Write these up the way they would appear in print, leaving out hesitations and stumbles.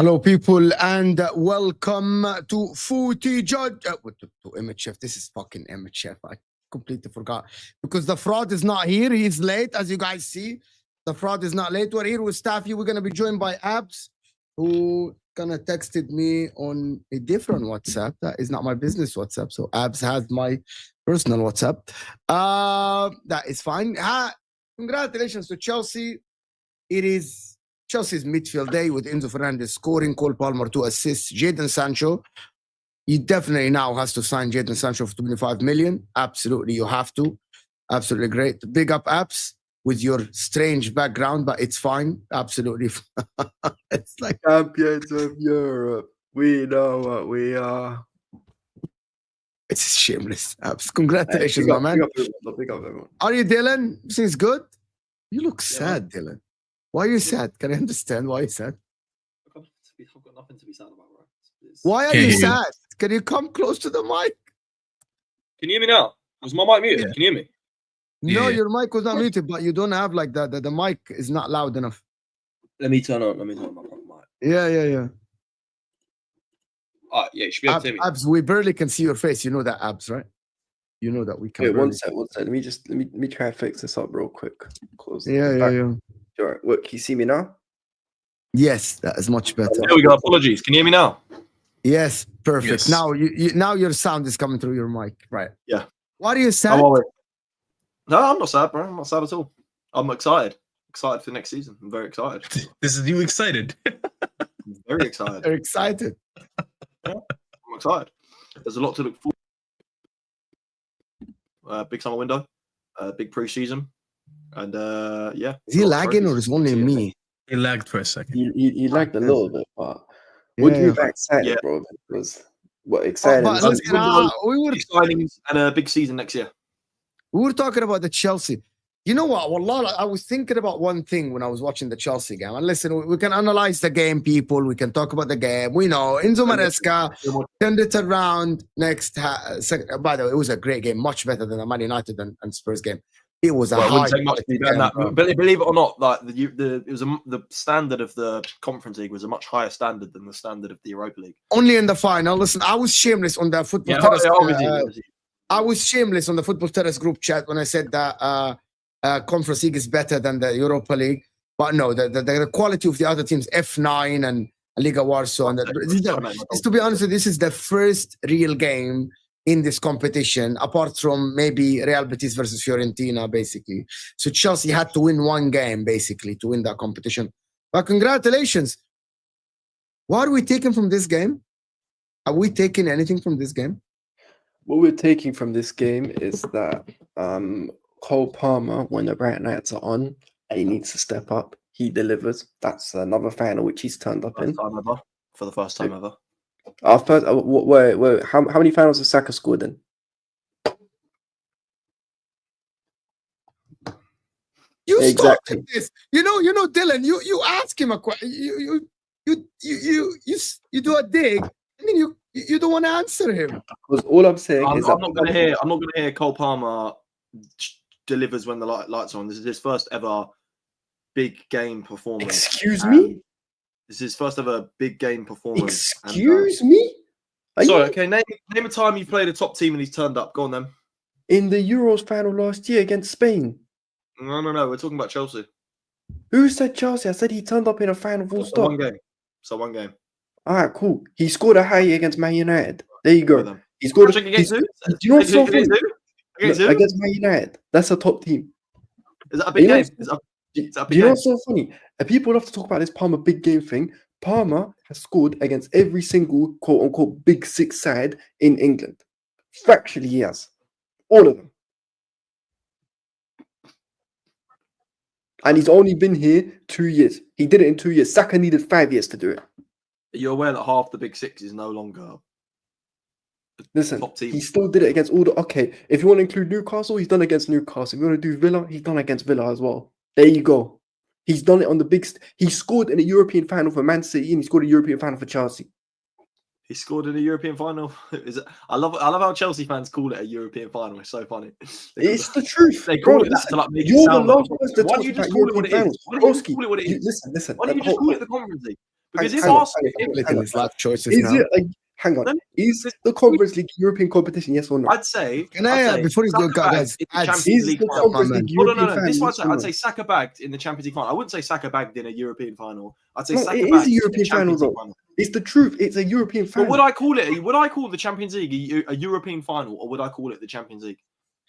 Hello, people, and welcome to Footy Judge. To Image Chef. This is fucking Image Chef. I completely forgot because the fraud is not here. He's late, as you guys see. The fraud is not late. We're here with Staffy. We're gonna be joined by Abs, who kind of texted me on a different WhatsApp. That is not my business WhatsApp. So Abs has my personal WhatsApp. That is fine. Congratulations to Chelsea. It is Chelsea's midfield day with Enzo Fernandez scoring, Cole Palmer 2 assists, Jadon Sancho. He definitely now has to sign Jadon Sancho for 25 million. Absolutely, you have to. Absolutely great. Big up Apps with your strange background, but it's fine. Absolutely. It's like champions of Europe. We know what we are. It's shameless. Apps. Congratulations, my man. Big up everyone. Are you Dylan? Seems good. You look sad, Dylan. Why are you sad? Can I understand why you're sad? I've got nothing to be sad about, bro. Why are you sad? Can you come close to the mic? Can you hear me now? Was my mic muted? Yeah. Can you hear me? No, your mic was not muted, but you don't have like that. The mic is not loud enough. Let me turn on my mic. Yeah. Yeah, you should be able to hear me. Abs, we barely can see your face. You know that, Abs, right? You know that we can. Wait, one sec. Let me try and fix this up real quick. Close. Yeah. All right, look, can you see me now? Yes, that is much better. There we go. Apologies. Can you hear me now? Yes, perfect. Yes. Now your sound is coming through your mic, right? Yeah. Why are you sad? No, I'm not sad, bro. I'm not sad at all. I'm excited. Excited for next season. I'm very excited. This is you excited? I'm very excited. You're excited. Yeah, I'm excited. There's a lot to look forward to. Big summer window. Big pre-season. And yeah. Is he lagging or is it only me? He lagged for a second. You lagged a little bit, but would you be excited, bro? Because what exciting? But listen, we were signings and a big season next year. We were talking about the Chelsea. You know what? Wallah, I was thinking about one thing when I was watching the Chelsea game. And listen, we can analyze the game, people. We can talk about the game. We know Enzo Maresca turned it around next. By the way, it was a great game, much better than the Man United and Spurs game. It was a high quality game, but believe it or not, like the standard of the Conference League was a much higher standard than the standard of the Europa League. Only in the final. Listen, I was shameless on the football. I was shameless on the Football Terrace group chat when I said that Conference League is better than the Europa League. But no, the quality of the other teams, F9 and Liga Warsaw, and to be honest, this is the first real game in this competition, apart from maybe Real Betis versus Fiorentina, basically. So Chelsea had to win one game, basically, to win that competition. But congratulations. What are we taking from this game? Are we taking anything from this game? What we're taking from this game is that Cole Palmer, when the bright nights are on, he needs to step up. He delivers. That's another final which he's turned up in. For the first time ever. Our first, wait, how many finals has Saka scored in? You Exactly. started this. You know, Dylan. You ask him a question. You do a dig, and then you don't want to answer him. Because all I'm saying I'm is not going to hear Cole Palmer delivers when the lights are on. This is his first ever big game performance. Excuse me. This is his first ever big game performance. Excuse me. Sorry. Okay. Name a time you played a top team and he's turned up. Go on then. In the Euros final last year against Spain. No. We're talking about Chelsea. Who said Chelsea? I said he turned up in a final full stop. One game. All right, cool. He scored a high against Man United. There you go. He scored against who? Do you know what's so funny? Against Man United. That's a top team. Is that a big game? Do you know what's so funny? People love to talk about this Palmer big game thing. Palmer has scored against every single quote-unquote big six side in England. Factually, he has. All of them. And he's only been here 2 years. He did it in 2 years. Saka needed 5 years to do it. You're aware that half the big six is no longer Listen, top team. He still did it against all the... Okay, if you want to include Newcastle, he's done against Newcastle. If you want to do Villa, he's done against Villa as well. There you go. He's done it on the big... He scored in a European final for Man City and he scored a European final for Chelsea. He scored in a European final. I love how Chelsea fans call it a European final. It's so funny. It's the truth. They call it that to like make it sound like... Why don't you just call it what it is? Why don't you just call it what it is? Listen. Why don't you just call it the Conference League? Because it's his life choices is now. it hang on. Is the Conference League European competition, yes or no? I'd say. Before you go, guys, is the Conference League European final? This one, I'd say Saka bagged in the Champions League final. I wouldn't say Saka bagged in a European final. I'd say Saka it bagged is a European final, though. final. It's the truth. It's a European final. But would I call the Champions League a European final, or would I call it the Champions League?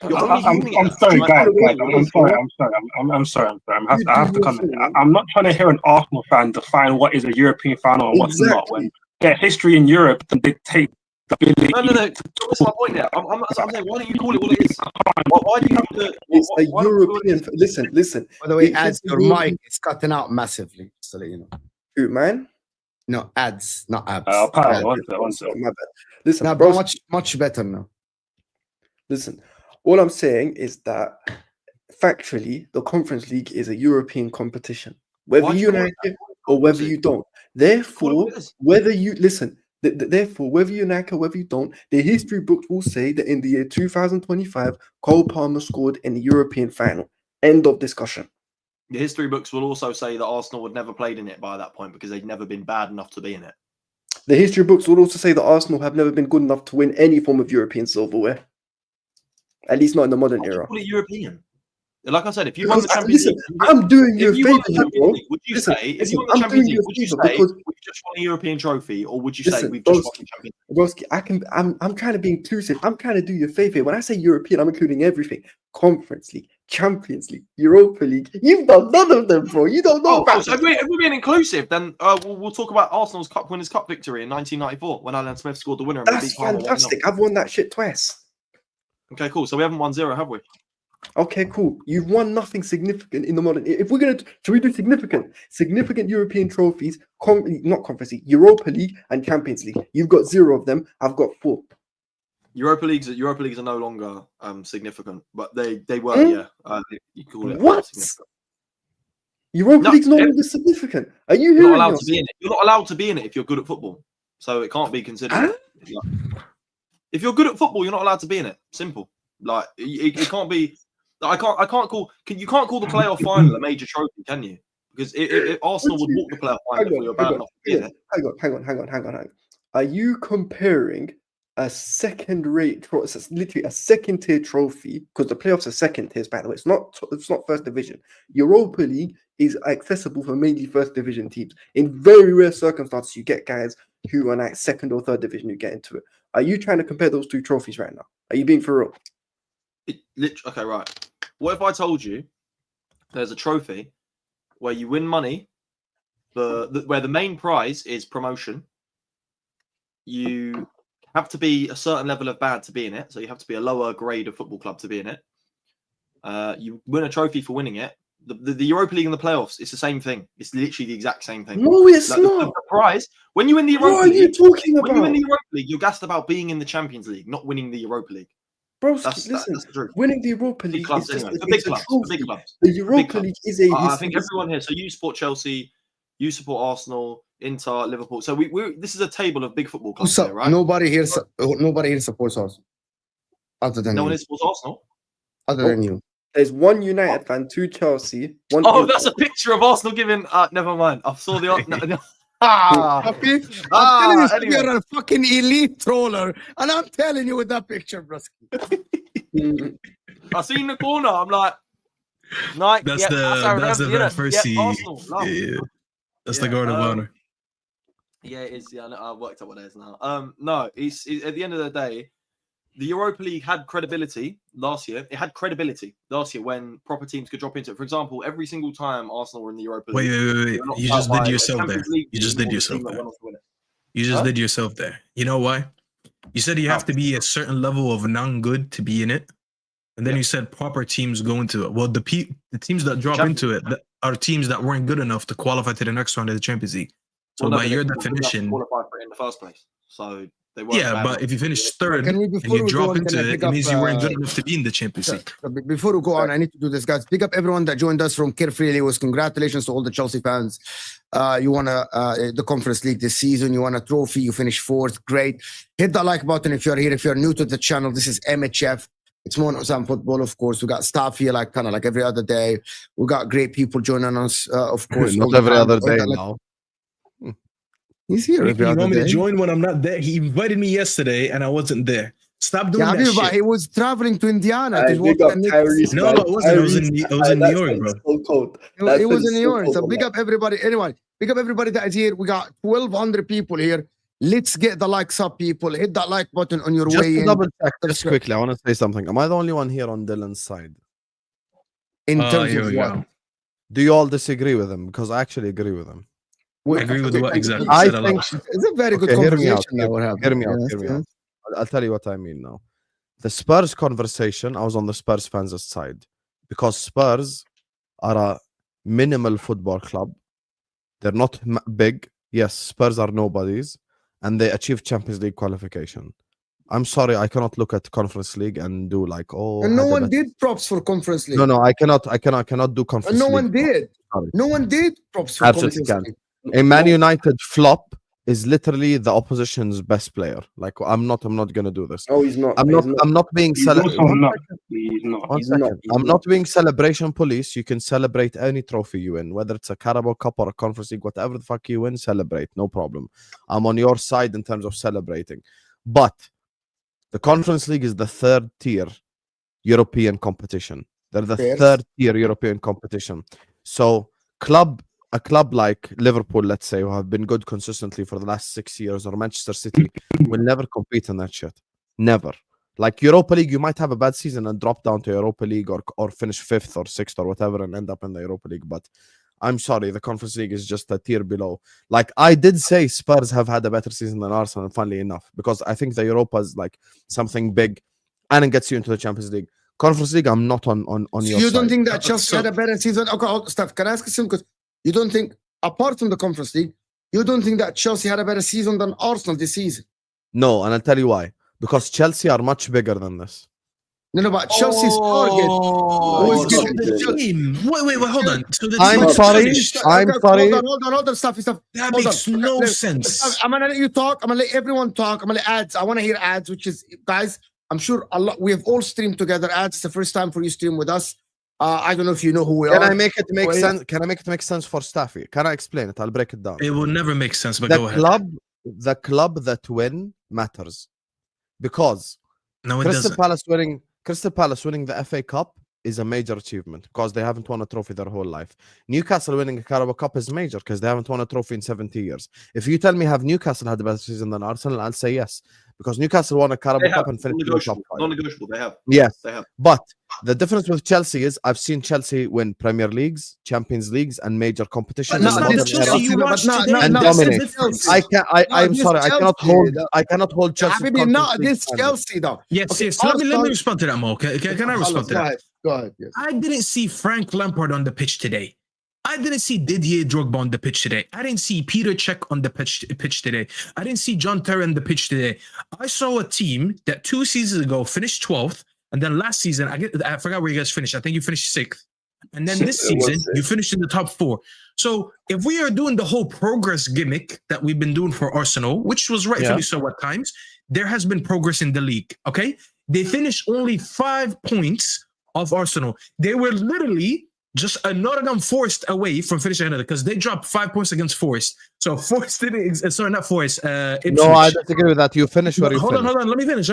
I'm sorry, guys. I'm sorry. I have to comment. I'm not trying to hear an Arsenal fan define what is a European final and what's not. When their history in Europe can dictate the ability. No. That's my point there. I'm saying, why don't you call it what it is? Why do you have to? It's a European. Listen. By the way, ads, your mic is cutting out massively. Just to let you know. Who, man? No, ads, not abs. One second. My bad. Listen, now, bro, much better now. Listen. All I'm saying is that factually, the Conference League is a European competition, whether you like it or whether you don't. Therefore, whether you listen, therefore, whether you like it or whether you don't, the history books will say that in the year 2025, Cole Palmer scored in the European final. End of discussion. The history books will also say that Arsenal would never played in it by that point because they'd never been bad enough to be in it. The history books will also say that Arsenal have never been good enough to win any form of European silverware. At least not in the modern era. Call it European. Like I said, if you won the Champions League, I'm doing you a favor, bro. Would you say if you won the Champions League, would you say we've just won a European trophy, or would you say we've just won the Champions League? Broski, I'm trying to be inclusive. I'm trying to do you a favor. When I say European, I'm including everything: Conference League, Champions League, Europa League. You've done none of them, bro. You don't know about. So if we're being inclusive, then we'll talk about Arsenal's Winners' Cup victory in 1994 when Alan Smith scored the winner. That's fantastic. I've won that shit twice. Okay, cool. So we haven't won 0, have we? Okay, cool. You've won nothing significant in the modern. If we're gonna, should we do significant European trophies? Not Conference League, Europa League and Champions League. You've got 0 of them. I've got 4. Europa leagues are no longer significant, but they were. Yeah, you call it what? Europa League's no longer significant. Are you hearing? You're not allowed to be in it. You're not allowed to be in it if you're good at football, so it can't be considered. If you're good at football, you're not allowed to be in it. Simple. Like it can't be. You can't call the playoff final a major trophy, can you? Because Arsenal would walk the playoff final if we were bad enough to be in it. Hang on. Are you comparing a second-rate trophy? It's literally a second-tier trophy because the playoffs are second tiers. By the way, it's not first division. Europa League is accessible for mainly first division teams. In very rare circumstances, you get guys who are like second or third division who get into it. Are you trying to compare those two trophies right now? Are you being for real? Okay, right. What if I told you there's a trophy where you win money, where the main prize is promotion, you have to be a certain level of bad to be in it. So you have to be a lower grade of football club to be in it. You win a trophy for winning it. The Europa League and the playoffs, it's the same thing. It's literally the exact same thing. No, it's Like, not. The prize when you win the Europa What are you League, talking when you win about? the Europa League, you're gassed about being in the Champions League, not winning the Europa League. Bro, That's listen, the truth. winning the Europa Big League clubs, is just anyway. a, For big it's a clubs, for trophy. big clubs. The Europa clubs. League is a. I think everyone here. So you support Chelsea, you support Arsenal, Inter, Liverpool. So we this is a table of big football clubs here, right? Nobody here supports us, other than No you. one here supports Arsenal. Other than you. There's one United fan, two Chelsea, one. Oh, Inter. that's a picture of Arsenal giving. Never mind. I saw the. Okay. Ah, I'm telling you, anyway. you're a fucking elite troller, and I'm telling you with that picture, bro. I see in the corner. I'm like, Nike. That's the very first seed. Arsenal. Love. Yeah. That's the Yeah, guard of honor. Yeah, it is. Yeah, I worked out what it is now. No, it's at the end of the day, the Europa League had credibility last year. It had credibility last year when proper teams could drop into it. For example, every single time Arsenal were in the Europa League. Wait. You just did yourself there. You just did yourself there. You just did yourself there. You know why? You said you have to be a certain level of non-good to be in it. And then you said proper teams go into it. Well, the teams that drop into it are teams that weren't good enough to qualify to the next round of the Champions League. So by your definition, qualified for it in the first place. So they were. Yeah, but if you finish third Can we, and before you we drop go on, into can I it, pick it up, means you weren't good enough to be in the Champions League. Before we go on, I need to do this, guys. Pick up everyone that joined us from Carefree Lewis. Congratulations to all the Chelsea fans. You won the Conference League this season. You won a trophy. You finished fourth. Great. Hit that like button if you're here. If you're new to the channel, this is MHF. It's more on football, of course. We got staff here, kind of like every other day. We got great people joining us, of course. Not every other day now. He's here every You other want me day. to join when I'm not there? He invited me yesterday and I wasn't there. Stop doing that But shit. he was traveling to Indiana to watch big up the Knicks. Tyrese, No, man. it wasn't. I was in New York, bro. So cold. It was in New York. So big up everybody. Anyway, big up everybody that is here. We got 1,200 people here. Let's get the likes up, people. Hit that like button on your Just way to in. double check, just quickly, I want to say something. Am I the only one here on Dylan's side? In terms here of we what? go. Do you all disagree with him? Because I actually agree with him. Agree with what exactly? I Said a think lot. It's a very good Okay, hear me out. conversation that we're having. Hear me out. Yes, Hear me yes. out. I'll tell you what I mean now. The Spurs conversation, I was on the Spurs fans' side because Spurs are a minimal football club. They're not big. Yes, Spurs are nobodies, and they achieved Champions League qualification. I'm sorry, I cannot look at Conference League and do like, And no one did props for Conference League. No, I cannot do Conference And no League. one did. Sorry. No one did props for Absolutely Conference League. A Man United flop is literally the opposition's best player. Like I'm not gonna do this. No, he's not. I'm not being He's also celebrated. not. He's not. One He's second. not. I'm not being celebration police. You can celebrate any trophy you win, whether it's a Carabao Cup or a Conference League, whatever the fuck you win, celebrate. No problem. I'm on your side in terms of celebrating. But the Conference League is the third tier European competition. They're the Yes. third tier European competition. So a club like Liverpool, let's say, who have been good consistently for the last 6 years, or Manchester City, will never compete in that shit. Never. Like Europa League, you might have a bad season and drop down to Europa League or finish 5th or 6th or whatever and end up in the Europa League. But I'm sorry, the Conference League is just a tier below. Like I did say Spurs have had a better season than Arsenal, funnily enough, because I think the Europa is like something big and it gets you into the Champions League. Conference League, I'm not on So your you side. don't think that Chelsea had a better season? Okay, Steph, can I ask you something? Because you don't think, apart from the Conference League, you don't think that Chelsea had a better season than Arsenal this season? No, and I'll tell you why. Because Chelsea are much bigger than this. No, but Chelsea's target was so getting the team. Wait, hold on. So the I'm team sorry. finished. I'm sorry. Hold on, Steph. That Hold makes on. no Listen, sense. I'm gonna let you talk. I'm gonna let everyone talk. I'm gonna let ads. I want to hear ads, which is, guys, I'm sure a lot. We have all streamed together. Ads, it's the first time for you stream with us. I don't know if you know who we Can are. I make it make Wait. sense? Can I make it make sense for Staffy? Can I explain it? I'll break it down. It will never make sense, but go ahead. The club that win matters. Because No, it Crystal doesn't. Palace winning the FA Cup is a major achievement because they haven't won a trophy their whole life. Newcastle winning a Carabao Cup is major because they haven't won a trophy in 70 years. If you tell me have Newcastle had a better season than Arsenal, I'll say yes. because Newcastle won a Carabao Cup and finished in the top 5. Non-negotiable. They have. Yes, They have. but the difference with Chelsea is I've seen Chelsea win Premier Leagues, Champions Leagues, and major competitions. But not in this modern era. Chelsea, but not and this dominate. Chelsea. I'm this sorry, Chelsea, I cannot hold Chelsea. Habibi, not this Chelsea though. Yes, Okay, yes. Let me Arsenal- respond to that, Mo. Can I respond to that? Go ahead. Yes. I didn't see Frank Lampard on the pitch today. I didn't see Didier Drogba on the pitch today. I didn't see Peter Cech on the pitch today. I didn't see John Terry on the pitch today. I saw a team that 2 seasons ago finished 12th, and then last season, I forgot where you guys finished. I think you finished 6th. And then this season, you finished in the top 4. So if we are doing the whole progress gimmick that we've been doing for Arsenal, which was rightfully so at times, there has been progress in the league, okay? They finished only 5 points of Arsenal. They were literally just a Nottingham Forest away from finishing another because they dropped 5 points against Forest. So Forest didn't, sorry, not Forest. Ipswich. No, I disagree with that. You finish where you Hold finish. on. Let me finish,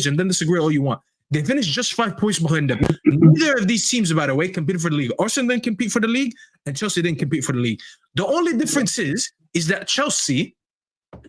and then disagree all you want. They finished just 5 points behind them. Neither of these teams, by the way, competed for the league. Arsenal didn't compete for the league, and Chelsea didn't compete for the league. The only difference is that Chelsea,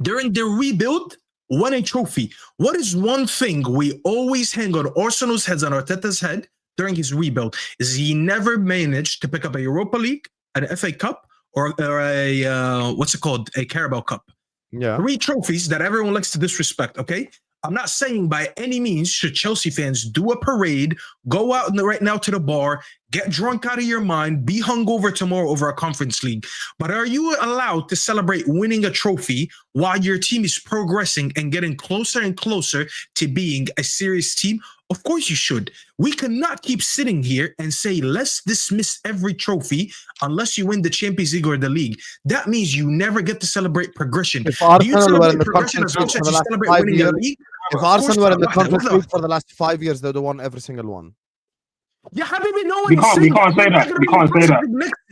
during their rebuild, won a trophy. What is one thing we always hang on Arsenal's heads, on Arteta's head, during his rebuild, is he never managed to pick up a Europa League, an FA Cup, or a what's it called, a Carabao Cup. Yeah. 3 trophies that everyone likes to disrespect, okay? I'm not saying by any means should Chelsea fans do a parade, go out right now to the bar, get drunk out of your mind, be hungover tomorrow over a Conference League. But are you allowed to celebrate winning a trophy while your team is progressing and getting closer and closer to being a serious team? Of course you should. We cannot keep sitting here and say, let's dismiss every trophy unless you win the Champions League or the league. That means you never get to celebrate progression. If Arsenal were in the progression Conference as League much for as the you last celebrate 5 winning a years, league? if Arsenal were in the Conference League for the last 5 years, they would have won every single one. Yeah, Habibi, no We one can't say that. We can't say that.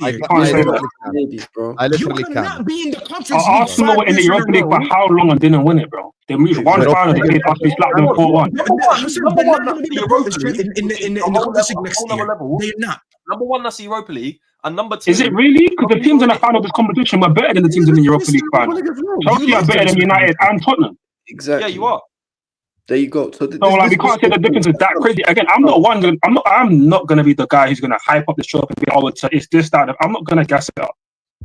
I can't say that. Ladies, bro. I You literally cannot can. be in the Conference League Arsenal were in the Europa League for how long and didn't win it, bro? They reached one final, they played us, we slapped them 4-1. Number one, that's the Europa League. in the Conference League next year. They're not. Number 1, that's the Europa League, and number 2. Is it really? Because the teams in the final of this competition were better than the teams in the Europa League final. Chelsea are better than United and Tottenham. Exactly. Yeah, you are. There you go. So, We can't say the difference is that crazy. Again, I'm not gonna be the guy who's gonna hype up the show and be it's this, that. I'm not gonna gas it up.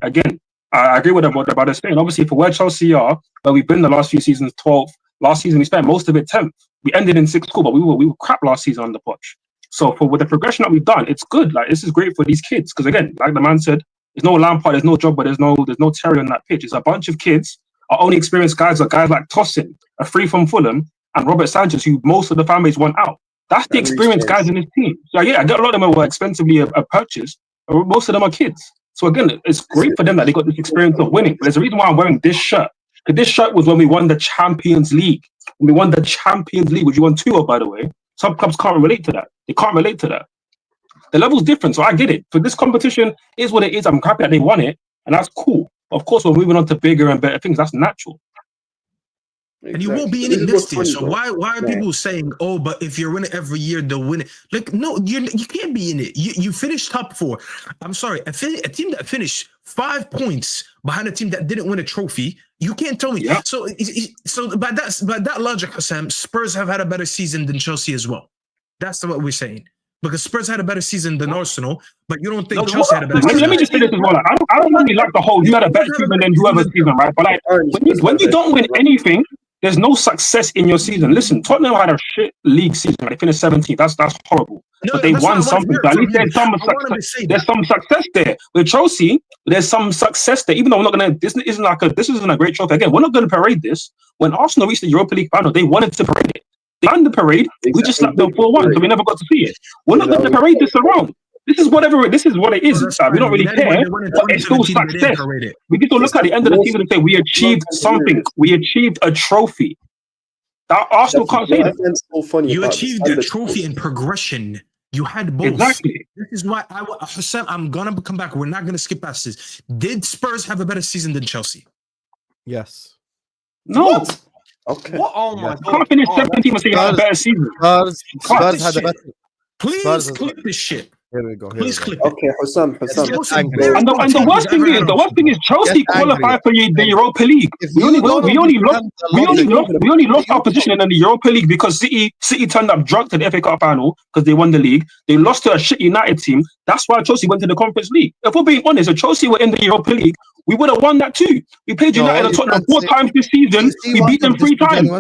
Again, I agree with what they're saying. Obviously, for where Chelsea are, where we've been the last few seasons, 12th. Last season, we spent most of it 10th. We ended in 6th, but we were crap last season on the pitch. So with the progression that we've done, it's good. Like, this is great for these kids because, again, like the man said, there's no Lampard, there's no Drogba, there's no Terry on that pitch. It's a bunch of kids. Our only experienced guys are guys like Tosin, a free from Fulham, and Robert Sanchez, who most of the fan base want out. That's the experienced guys in this team. So yeah, I get a lot of them were expensively purchased. Most of them are kids. So again, it's great for them that they got this experience of winning. But there's a reason why I'm wearing this shirt. Because this shirt was when we won the Champions League. When we won the Champions League, which we won 2 of, by the way. Some clubs can't relate to that. They can't relate to that. The level's different, so I get it. For this competition, is what it is. I'm happy that they won it, and that's cool. Of course, we're moving on to bigger and better things. That's natural. And you won't be in it next year. So why are people saying, oh, but if you're winning every year, they'll win it? Like, no, you can't be in it. You finished top 4. I'm sorry, a team that finished 5 points behind a team that didn't win a trophy, you can't tell me. Yeah. So by that logic, Hassan, Spurs have had a better season than Chelsea as well. That's what we're saying. Because Spurs had a better season than Arsenal, but you don't think Chelsea had a better season. Let me just say this as well. I don't really like the whole you had a better season than whoever's season, right? But like when you don't win anything, there's no success in your season. Listen, Tottenham had a shit league season. They finished 17th. That's horrible. No, but they won something. So at least there's some success. There's some success there. With Chelsea, there's some success there. Even though we're not gonna, this isn't a great trophy. Again, we're not gonna parade this. When Arsenal reached the Europa League final, they wanted to parade it. They won the parade. We just slapped them 4-1, so we never got to see it. We're not gonna parade this around. This is what it is. We don't really care. But it's still success. We get to look at the end of the season and say we achieved something. We achieved a trophy. That Arsenal can't say that. You achieved a trophy in progression. You had both. Exactly. This is why Hassan, I'm gonna come back. We're not gonna skip past this. Did Spurs have a better season than Chelsea? Yes. No. What? Okay. What? Oh my God. Can't finish 17th and say you had a better season. Spurs had a better. Please clip this shit. Here we go. Please clip it. Okay, Hussam. It's the most angry. embarrassing And the worst thing I've ever is, Chelsea Get angry. qualified for the Europa League. If We you only don't lost our position in the Europa League because City turned up drunk to the FA Cup final because they won the league. They lost to a shit United team. That's why Chelsea went to the Conference League. If we're being honest, if Chelsea were in the Europa League, we would have won that too. We played United and Tottenham 4 times this season. We beat them 3 times.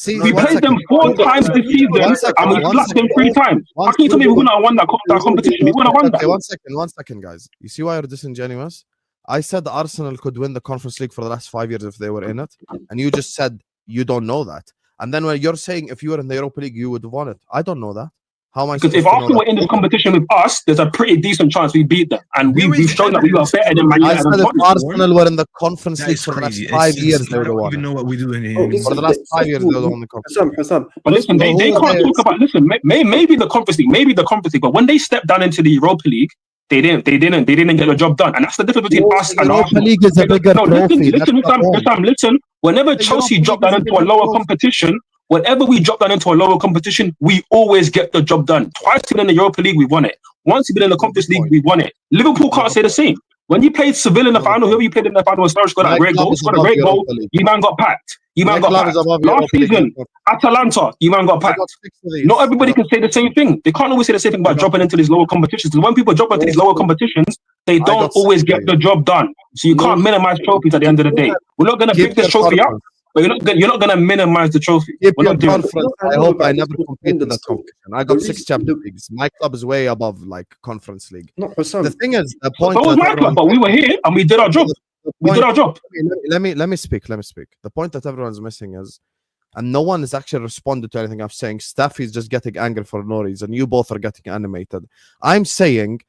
We played them 4 times this season and we slapped them 3 times. How can you tell me we wouldn't have won that competition? We wouldn't have won that. Okay, one second, guys. You see why you're disingenuous? I said Arsenal could win the Conference League for the last 5 years if they were in it, and you just said you don't know that. And then when you're saying if you were in the Europa League, you would have won it. I don't know that. How am I? Because if Arsenal were in this competition with us, there's a pretty decent chance we beat them, and we've shown that we are better than Man United. I said if Arsenal were in the Conference League for the last 5 years, they would have won. I don't even know what we do in here. For the last 5 years, they would have won the Conference League. But listen, they can't talk about. Listen, maybe the Conference League, but when they stepped down into the Europa League, they didn't get the job done, and that's the difference between us and Arsenal. Europa League is a bigger trophy. Listen. Whenever Chelsea drop down into a lower competition. Whenever we drop down into a lower competition, we always get the job done. Twice we've been in the Europa League, we won it. Once we've been in the Conference League, we won it. Liverpool can't say the same. When you played Seville in the final, whoever you played in the final, scored a great goal. You man got packed. Last season, Atalanta, you man got packed. Not everybody can say the same thing. They can't always say the same thing about dropping into these lower competitions. When people drop into these lower competitions, they don't always get the job done. So you can't minimize trophies at the end of the day. We're not going to pick this trophy up. But you're not gonna minimize the trophy. I hope I never compete in that competition. I got 6 Champions Leagues. My club is way above like Conference League. The thing is, the point. That was my club, but we were here and we did our job. Let me speak. The point that everyone's missing is, and no one has actually responded to anything I'm saying. Steph is just getting angry for no reason. You both are getting animated. I'm saying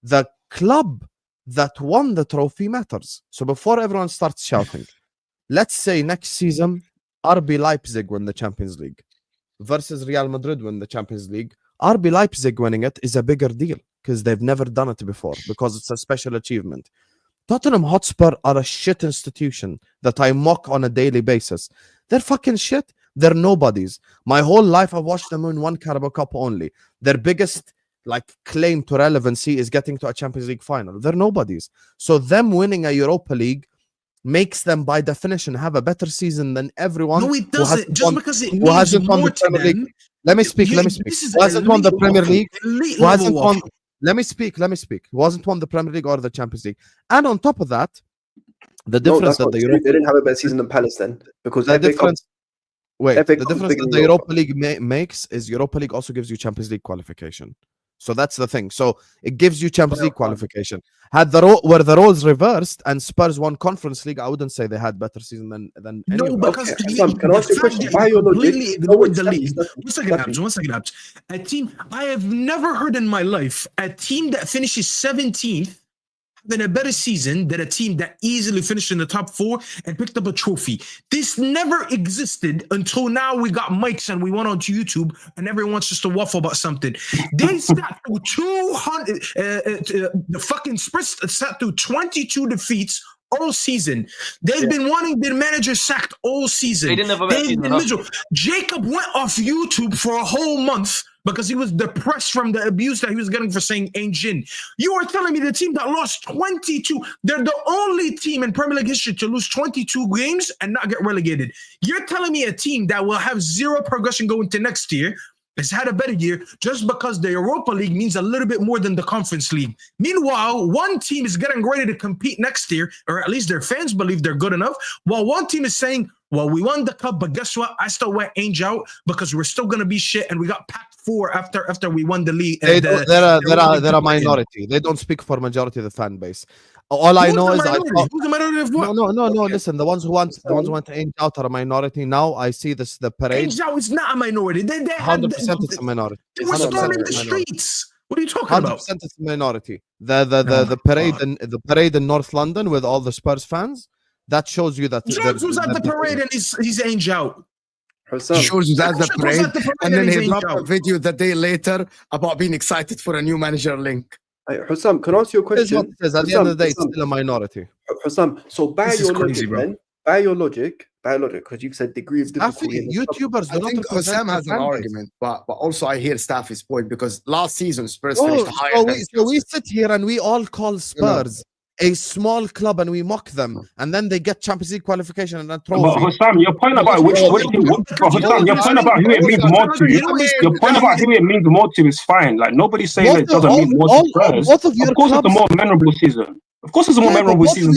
the club that won the trophy matters. So before everyone starts shouting. Let's say next season, RB Leipzig win the Champions League versus Real Madrid win the Champions League. RB Leipzig winning it is a bigger deal because they've never done it before because it's a special achievement. Tottenham Hotspur are a shit institution that I mock on a daily basis. They're fucking shit. They're nobodies. My whole life I've watched them win 1 Carabao Cup only. Their biggest claim to relevancy is getting to a Champions League final. They're nobodies. So them winning a Europa League makes them by definition have a better season than everyone. No, it doesn't. Just because it who hasn't won the Premier League. Let me speak. Who hasn't won the Premier League? Who hasn't won? Let me speak. Who hasn't won the Premier League or the Champions League? And on top of that, the difference that the Europa they didn't have a better season than Palace then because the difference. The difference that the Europa League makes is Europa League also gives you Champions League qualification. So that's the thing. So it gives you Champions League qualification. Were the roles reversed and Spurs won Conference League, I wouldn't say they had better season than anyone. No, because can I ask you a question? By your logic, One second, Abs. A team I have never heard in my life, a team that finishes 17th having a better season than a team that easily finished in the top 4 and picked up a trophy. This never existed until now. We got mics and we went onto YouTube and everyone wants us to waffle about something. They sat through 200. The fucking Spurs sat through 22 defeats all season. They've been wanting their manager sacked all season. They didn't have a better season. Jacob went off YouTube for a whole month because he was depressed from the abuse that he was getting for saying ain't Jin. You are telling me the team that lost 22, they're the only team in Premier League history to lose 22 games and not get relegated. You're telling me a team that will have 0 progression going to next year has had a better year just because the Europa League means a little bit more than the Conference League. Meanwhile, one team is getting ready to compete next year, or at least their fans believe they're good enough, while one team is saying, well, we won the cup, but guess what? I still went Ainge out because we're still going to be shit, and we got packed 4 after we won the league. They're a minority. They don't speak for majority of the fan base. All I know is who's the minority of what? No. Listen, the ones who want to Ainge out are a minority. Now I see the parade. Ainge out is not a minority. They 100% it's a minority. They were storming the streets. What are you talking about? 100% it's a minority. The parade in North London with all the Spurs fans. That shows you that Jones was at the parade and he's Ainge out. Jones was at the parade and then he dropped a video the day later about being excited for a new manager link. Hey, Hussam, can I ask you a question? At the end of the day, it's still a minority. Hussam, so by your logic, biological because you've said degree of difficulty. YouTubers I think Osam has an argument, but also I hear Staffy's point because last season Spurs finished higher. So we sit here and we all call Spurs a small club and we mock them, and then they get Champions League qualification and a trophy. But Hussam, your point about your point about who it means more to, your point about who it means more to is fine. Like nobody's saying it doesn't mean more to Spurs. Of course, it's a more memorable season. Of course, it's a more memorable season.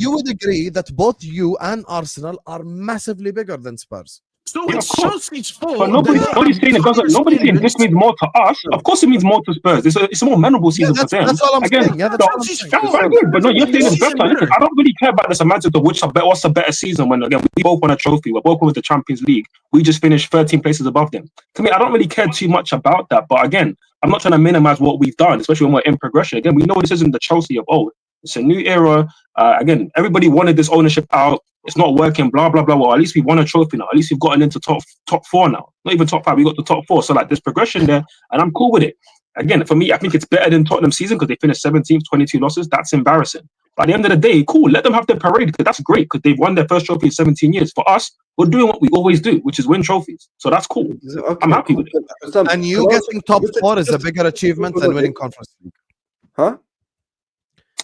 You would agree that both you and Arsenal are massively bigger than Spurs. So it's Chelsea's fault. But nobody's saying it doesn't. Nobody's saying this means more to us. Of course, it means more to Spurs. It's a more memorable season for them. That's all I'm saying. That's very good. But no, you're saying it's better. Listen, I don't really care about the semantics of what's a better season. When again we both won a trophy, we're both with the Champions League. We just finished 13 places above them. To me, I don't really care too much about that. But again, I'm not trying to minimize what we've done, especially when we're in progression. Again, we know this isn't the Chelsea of old. It's a new era. Again, everybody wanted this ownership out. It's not working, blah, blah, blah. Well, at least we won a trophy now. At least we've gotten into top 4 now. Not even top 5. We got the top 4. So, like, there's progression there, and I'm cool with it. Again, for me, I think it's better than Tottenham's season because they finished 17th, 22 losses. That's embarrassing. But at the end of the day, cool. Let them have their parade because that's great because they've won their first trophy in 17 years. For us, we're doing what we always do, which is win trophies. So that's cool. Okay, I'm happy with it. And you getting top 4 is a bigger achievement than winning Conference League. Huh?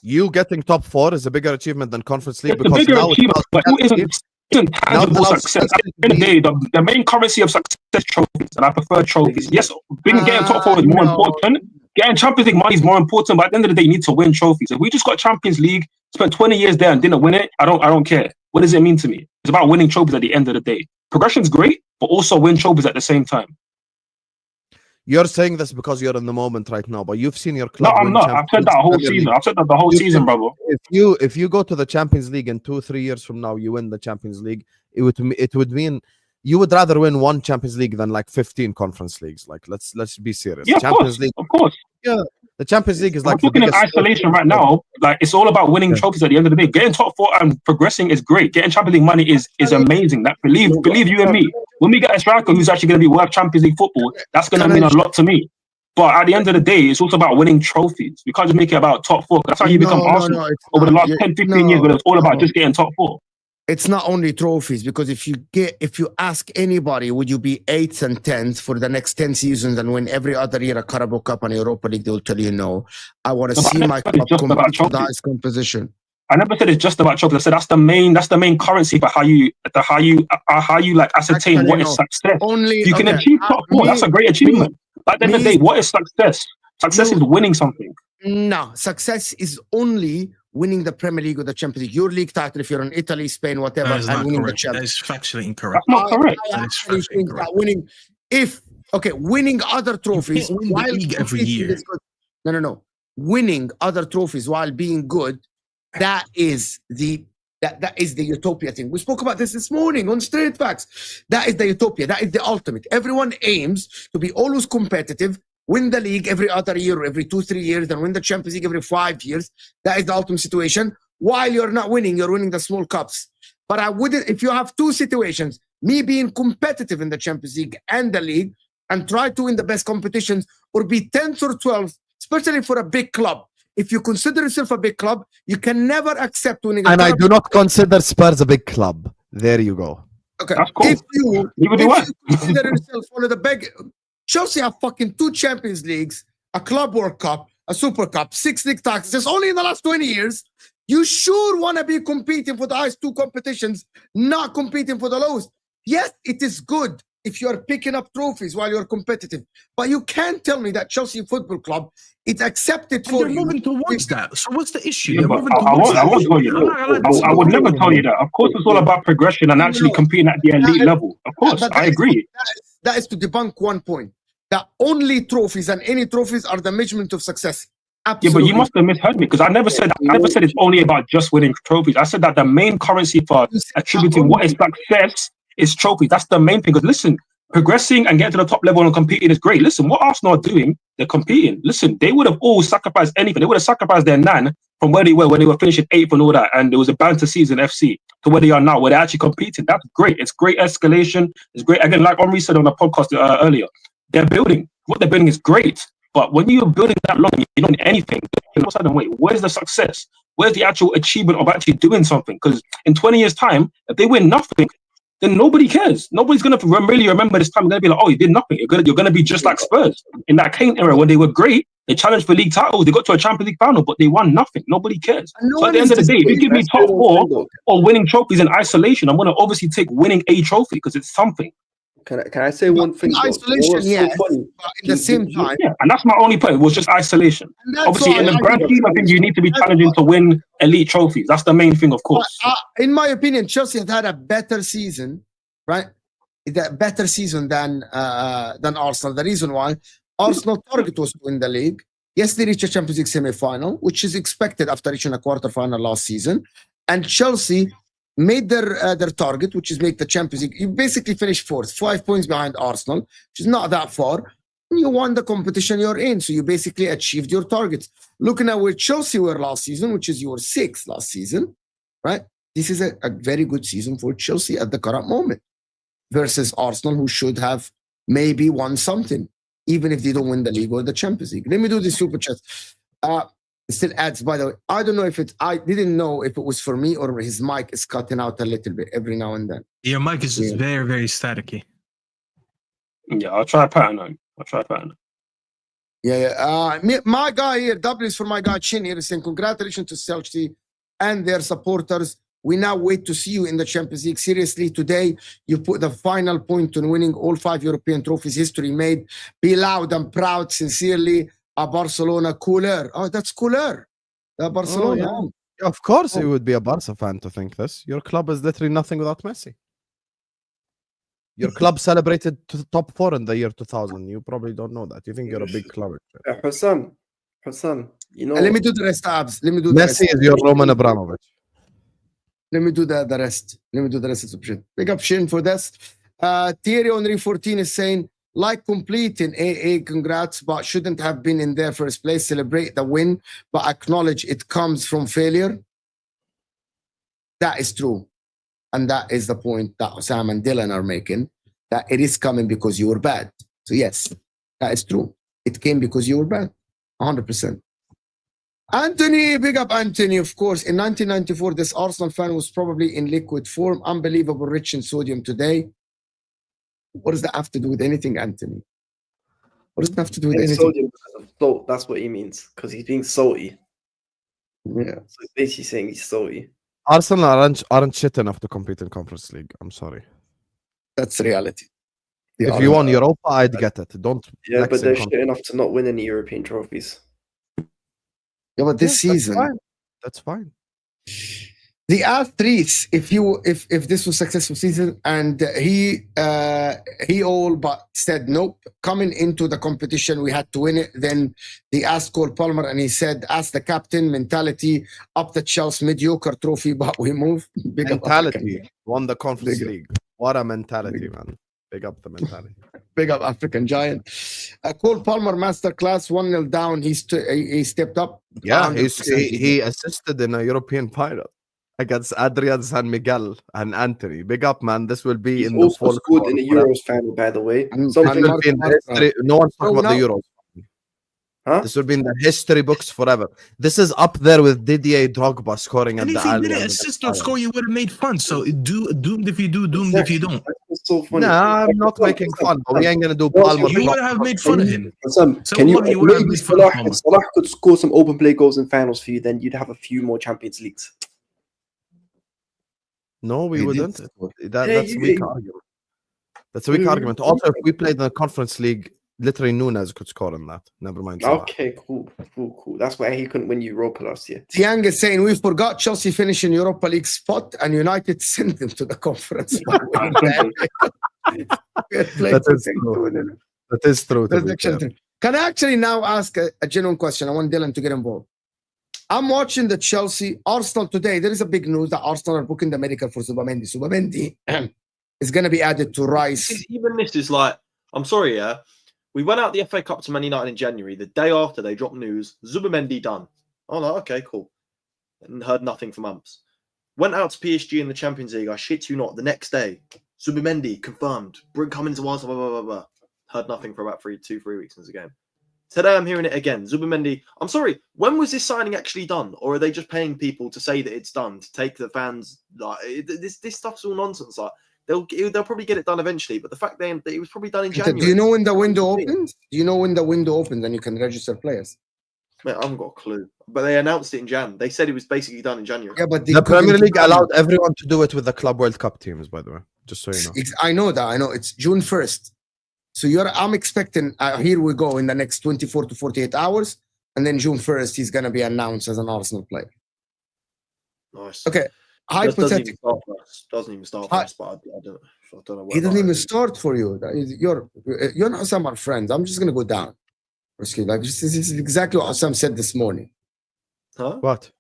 You getting top 4 is a bigger achievement than Conference League because because now achievement, but who isn't tangible success? At the end of the day, the main currency of success is trophies, and I prefer trophies. Yes, getting top 4 is more important. Getting Champions League money is more important, but at the end of the day, you need to win trophies. If we just got Champions League, spent 20 years there and didn't win it, I don't care. What does it mean to me? It's about winning trophies at the end of the day. Progression's great, but also win trophies at the same time. You're saying this because you're in the moment right now, but you've seen your club. No, I'm not. I've said that whole season. I've said that the whole season, brother. If you go to the Champions League in 2-3 years from now, you win the Champions League, it would mean you would rather win one Champions League than like 15 Conference Leagues. Like let's be serious. Yeah, Champions League, of course. Yeah, the Champions League is like looking in isolation right now. Like it's all about winning trophies at the end of the day. Getting top 4 and progressing is great. Getting Champions League money is amazing. That believe you and me. When we get a striker who's actually going to be worth Champions League football, that's going to mean a lot to me. But at the end of the day, it's also about winning trophies. We can't just make it about top 4. That's how you become Arsenal over the last 10, 15 years, but it's all about just getting top 4. It's not only trophies, because if you ask anybody, would you be 8th and 10th for the next 10 seasons and win every other year a Carabao Cup and Europa League, they'll tell you no. I want to see my club compete with the highest composition. I never said it's just about trophies. I said that's the main currency for how you like ascertain what is success. You can achieve top 4. That's a great achievement. But at the end of the day, what is success? Success is winning something. No, success is only winning the Premier League or the Champions League. Your league title, if you're in Italy, Spain, whatever, that is and not winning correct. the Champions. That is factually incorrect. That's not correct. That is factually incorrect. Winning other trophies win the league every year. No. Winning other trophies while being good, that is the utopia thing. We spoke about this morning on Straight Facts. That is the utopia. That is the ultimate. Everyone aims to be always competitive, win the league every other year, or every 2-3 years, then win the Champions League every 5 years. That is the ultimate situation. While you're not winning, you're winning the small cups. But I wouldn't, if you have two situations, me being competitive in the Champions League and the league and try to win the best competitions, or be 10th or 12th, especially for a big club. If you consider yourself a big club, you can never accept winning. And I do not consider Spurs a big club. There you go. Okay. That's cool. If you consider yourself one of the big, Chelsea have fucking 2 Champions Leagues, a Club World Cup, a Super Cup, 6 league titles. Just only in the last 20 years. You sure want to be competing for the highest 2 competitions, not competing for the lowest. Yes, it is good if you are picking up trophies while you're competitive, but you can't tell me that Chelsea Football Club is accepted for you. You're moving towards that. So what's the issue? Yeah, I won't tell you that. I would never tell you that. Of course, it's all about progression and actually competing at the elite level. Of course, I agree. That is to debunk one point. That only trophies and any trophies are the measurement of success. Absolutely. Yeah, but you must have misheard me because I never said it's only about just winning trophies. I said that the main currency for attributing what is success is trophies. That's the main thing. Because listen, progressing and getting to the top level and competing is great. Listen, what Arsenal are doing, they're competing. Listen, they would have all sacrificed anything. They would have sacrificed their nan from where they were when they were finishing 8th and all that. And there was a banter season FC to where they are now, where they're actually competing. That's great. It's great escalation. It's great. Again, like Henri said on the podcast earlier, they're building. What they're building is great. But when you're building that long, you don't need anything. All of a sudden, wait, where's the success? Where's the actual achievement of actually doing something? Because in 20 years' time, if they win nothing, then nobody cares. Nobody's gonna really remember this time. They're gonna be like, oh, you did nothing. You're gonna be just like Spurs in that Kane era when they were great. They challenged for league titles. They got to a Champions League final, but they won nothing. Nobody cares. So at the end of the day, if you give me top four or winning trophies in isolation, I'm gonna obviously take winning a trophy because it's something. Can I say one thing? Isolation, yes. But at the same time, yeah, and that's my only point. It was just isolation. Obviously, in the grand scheme, I think you need to be challenging to win elite trophies. That's the main thing, of course. In my opinion, Chelsea have had a better season, right? A better season than Arsenal. The reason why Arsenal target was to win the league. Yes, they reached a Champions League semi-final, which is expected after reaching a quarter-final last season, and Chelsea made their target, which is make the Champions League. You basically finished fourth, 5 points behind Arsenal, which is not that far. And you won the competition you're in, so you basically achieved your targets. Looking at where Chelsea were last season, which is your sixth last season, right? This is a very good season for Chelsea at the current moment versus Arsenal, who should have maybe won something, even if they don't win the league or the Champions League. Let me do the super chat. It still adds, by the way. I don't know if I didn't know if it was for me or his mic is cutting out a little bit every now and then. Your mic is just very, very staticky. Yeah, I'll try a pattern. Yeah. My guy here, W is for my guy Chin here, is saying congratulations to Chelsea and their supporters. We now wait to see you in the Champions League. Seriously, today you put the final point on winning all 5 European trophies. History made. Be loud and proud. Sincerely, a Barcelona cooler. Oh, that's cooler. Barcelona. Oh, yeah. Of course, it would be a Barca fan to think this. Your club is literally nothing without Messi. Your club celebrated to the top 4 in the year 2000. You probably don't know that. You think you're a big club. Hassan, you know. Let me do the rest, Abs. Let me do Messi is your Roman Abramovich. Let me do the rest. Let me do the rest of the shit. Big up Shin for this. Thierry Henry 14 is saying, like completing AA, congrats, but shouldn't have been in their first place. Celebrate the win, but acknowledge it comes from failure. That is true. And that is the point that Sam and Dylan are making, that it is coming because you were bad. So yes, that is true. It came because you were bad. 100%. Anthony, big up Anthony, of course. In 1994, this Arsenal fan was probably in liquid form, unbelievable rich in sodium today. What does that have to do with anything, Anthony? What does that have to do with anything? Sodium because of salt. That's what he means, because he's being salty. Yeah. So he's basically saying he's salty. Arsenal aren't shit enough to compete in Conference League. I'm sorry. That's reality. If you won Europa, I'd get it. Don't. Yeah, but they're shit enough to not win any European trophies. Yeah, but this season, that's fine. The asked Reese if this was successful season, and he all but said nope. Coming into the competition, we had to win it. Then they asked Cole Palmer, and he said, "As the captain, mentality up the Chelsea mediocre trophy, but we move." Big mentality won the Conference League. What a mentality, man! Big up the mentality. Big up African Giant. Cole Palmer masterclass, 1-0 down. He stepped up. Yeah, he assisted in a European final against Adrian San Miguel and Anthony. Big up, man. This will be He's in the also scored in the Euros final, by the way. No one's talking about the Euros. Huh? This will be in the history books forever. This is up there with Didier Drogba scoring at the Allianz. And if he didn't assist or score, you would have made fun. So doomed if you do, doomed if you don't. So funny. Nah, I'm not making fun, but we ain't gonna do Palmer. You would have made fun of him. Can you maybe Salah could score some open play goals in finals for you, then you'd have a few more Champions Leagues. No, we wouldn't. That's a weak argument. That's a weak argument. Also, if we played in the Conference League, literally Nunes could score in that. Never mind. Okay, cool. That's why he couldn't win Europa last year. Tiang is saying we forgot Chelsea finishing Europa League spot and United sent them to the conference. That is true. Can I actually now ask a genuine question? I want Dylan to get involved. I'm watching the Chelsea Arsenal today. There is a big news that Arsenal are booking the medical for Zubimendi. Zubimendi is going to be added to Rice. Even this is like, I'm sorry, yeah. We went out the FA Cup to Man United in January. The day after, they dropped news. Zubimendi done. Oh, no, okay, cool. And heard nothing for months. Went out to PSG in the Champions League. I shit you not. The next day, Zubimendi confirmed. Coming to Arsenal, blah, blah, blah, blah. Heard nothing for about 2-3 weeks since the game. Today I'm hearing it again. Zubimendi. I'm sorry. When was this signing actually done, or are they just paying people to say that it's done to take the fans? Like this stuff's all nonsense. Like they'll probably get it done eventually, but the fact that it was probably done in January. Do you know when the window opens? Do you know when the window opens and you can register players? Mate, I haven't got a clue. But they announced it in Jan. They said it was basically done in January. Yeah, but the Premier League allowed everyone to do it with the Club World Cup teams, by the way. Just so you know. I know that. I know it's June 1st. So I'm expecting. Here we go in the next 24 to 48 hours, and then June 1st he's gonna be announced as an Arsenal player. Nice. Okay. Hypothetical. Doesn't even start for us, but I don't know. He doesn't even start for you. You're not some are friends. I'm just gonna go down. Like this is exactly what Sam said this morning. Huh? What?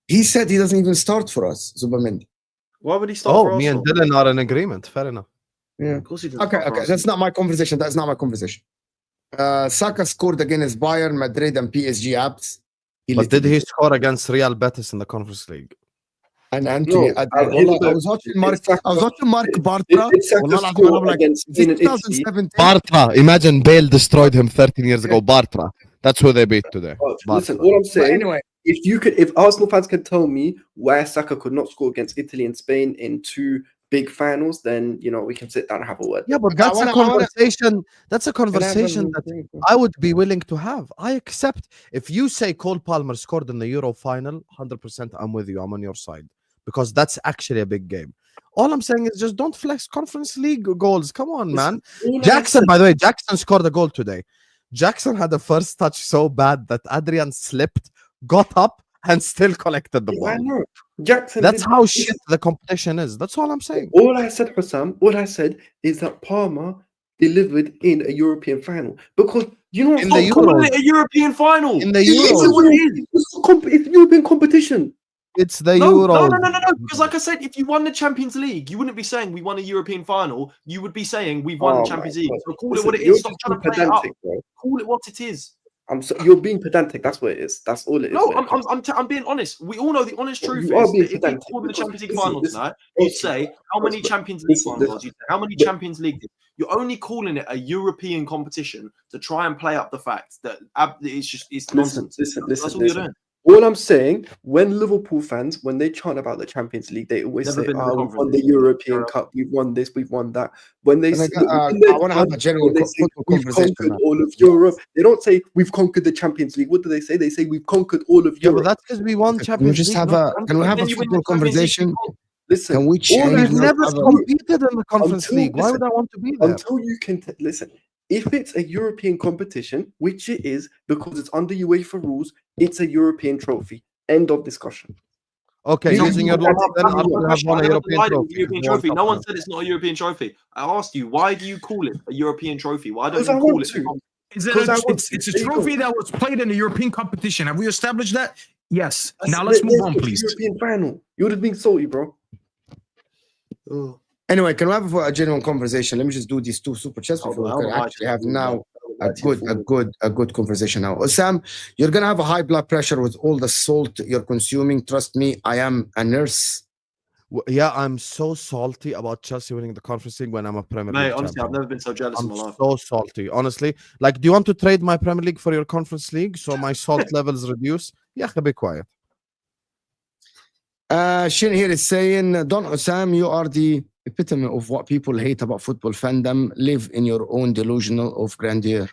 He said he doesn't even start for us, Zubimendi. Why would he start for me Arsenal? and Dylan are in agreement. Fair enough. Yeah. Of course he doesn't. Okay. That's not my conversation. That's not my conversation. Saka scored against Bayern, Madrid, and PSG apps. But did he score against Real Betis in the Conference League? And Anthony, I was watching Mark Bartra. Against 2017. Bartra. Imagine Bale destroyed him 13 years ago. Bartra. That's who they beat today. Listen, all I'm saying. Anyway, if Arsenal fans can tell me why Saka could not score against Italy and Spain in two big finals, then we can sit down and have a word. Yeah, but that's a conversation. That's a conversation that I would be willing to have. I accept if you say Cole Palmer scored in the Euro final, 100%. I'm with you. I'm on your side because that's actually a big game. All I'm saying is just don't flex Conference League goals. Come on, man. Jackson, by the way, Jackson scored a goal today. Jackson had the first touch so bad that Adrian slipped, got up, and still collected the ball. I know. Jackson. That's how shit the competition is. That's all I'm saying. All I said, Hussam, is that Palmer delivered in a European final because in the Euro, it a European final. In the Euro, it's European competition. It's the Euro. No. Because, like I said, if you won the Champions League, you wouldn't be saying we won a European final. You would be saying we've won the Champions League. So call it what it is. Stop trying to play it up. Call it what it is. You're being pedantic. That's what it is. That's all it is. No, I'm being honest. We all know the honest truth is that if you call the Champions League final tonight, you'd say how many Champions League finals? You'd say how many Champions League? You're only calling it a European competition to try and play up the fact that it's nonsense. That's all you're doing. All I'm saying, when Liverpool fans, when they chant about the Champions League, they always say, we've won the European Cup, we've won this, we've won that. When they I want to have a general we've conquered all of Europe, they don't say we've conquered the Champions League. What do they say? They say we've conquered all of Europe. Yeah, but that's because we won Champions League. Can we have a football conversation? Listen, can we change? We've never competed in the Conference League. Why would I want to be there? Until you can listen. If it's a European competition, which it is because it's under UEFA rules, it's a European trophy. End of discussion. Okay, using your logic, then Arsenal have won a European trophy. No one said it's not a European trophy. I asked you, why do you call it a European trophy? Why don't you call it? It's a trophy that was played in a European competition. Have we established that? Yes. Now let's move on, please. European final. You would have been salty, bro. Anyway, can we have a genuine conversation? Let me just do these two super chats before we can actually have now a good conversation now. Sam, you're gonna have a high blood pressure with all the salt you're consuming. Trust me, I am a nurse. Yeah, I'm so salty about Chelsea winning the Conference League when I'm a Premier League. Mate, honestly, I've never been so jealous in my life. I'm so salty, honestly. Like, do you want to trade my Premier League for your Conference League so my salt levels reduce? Yeah, be quiet. Shin here is saying, Don Sam, you are the epitome of what people hate about football fandom. Live in your own delusional of grandeur.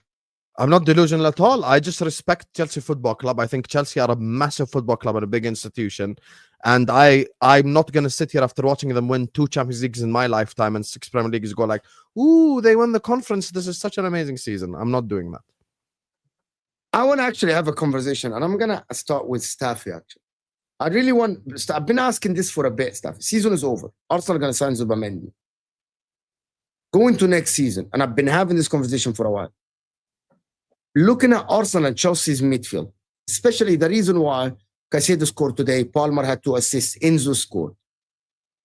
I'm not delusional at all. I just respect Chelsea Football Club. I think Chelsea are a massive football club and a big institution. And I'm not going to sit here after watching them win 2 Champions Leagues in my lifetime and 6 Premier Leagues go like, ooh, they won the conference. This is such an amazing season. I'm not doing that. I want to actually have a conversation, and I'm going to start with Staffy, actually. I really want... I've been asking this for a bit, Staffy. Season is over. Arsenal are going to sign Zubimendi. Going to next season, and I've been having this conversation for a while. Looking at Arsenal and Chelsea's midfield, especially the reason why Caicedo scored today, Palmer had 2 assists, Enzo scored.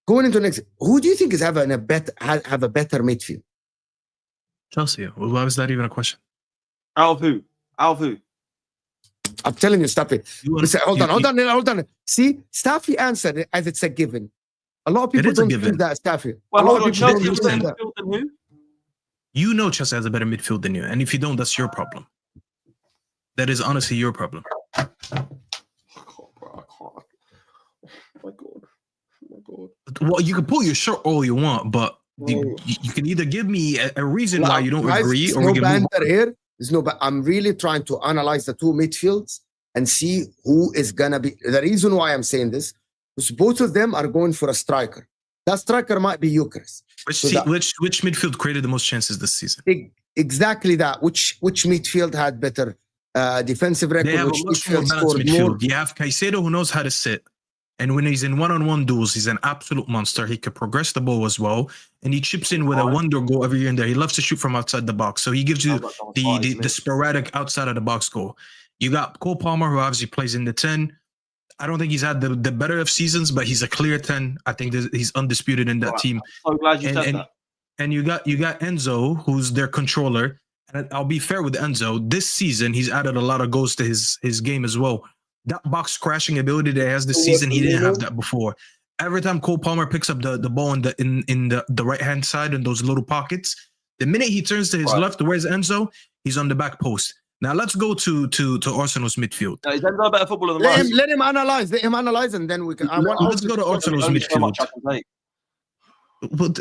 Going into next, who do you think is have a better midfield? Chelsea. Well, why was that even a question? Out of who? I'm telling you, Staffy. Hold on. See, Staffy answered it as it's a given. A lot of people don't think that, Staffy. Well, hold on. Chelsea has a better midfield than who? You know Chelsea has a better midfield than you, and if you don't, that's your problem. that is honestly your problem. I can't, bro. I can't. Oh my god. Oh my god. Well, you can pull your shirt all you want, but you can either give me a reason why you don't agree, or we can move on. Here. There's no. I'm really trying to analyze the two midfields and see who is gonna be. The reason why I'm saying this is both of them are going for a striker. That striker might be Eucharist. Which midfield created the most chances this season? Exactly that. Which midfield had better defensive record? They have which a much more balanced midfield. You have Caicedo, who knows how to sit. And when he's in one-on-one duels, he's an absolute monster. He can progress the ball as well. And he chips in with a wonder goal every year and there. He loves to shoot from outside the box. So he gives you the sporadic outside of the box goal. You got Cole Palmer, who obviously plays in the 10. I don't think he's had the better of seasons, but he's a clear 10. I think he's undisputed in that team. I'm so glad you said that. And you got Enzo, who's their controller. And I'll be fair with Enzo. This season, he's added a lot of goals to his game as well. That box crashing ability that he has this season, he didn't have that before. Every time Cole Palmer picks up the ball in the right hand side in those little pockets, the minute he turns to his left, where's Enzo? He's on the back post. Now let's go to Arsenal's midfield. Is Enzo a better footballer than Let him analyze, and then we can. Let's go to Arsenal's midfield. Well,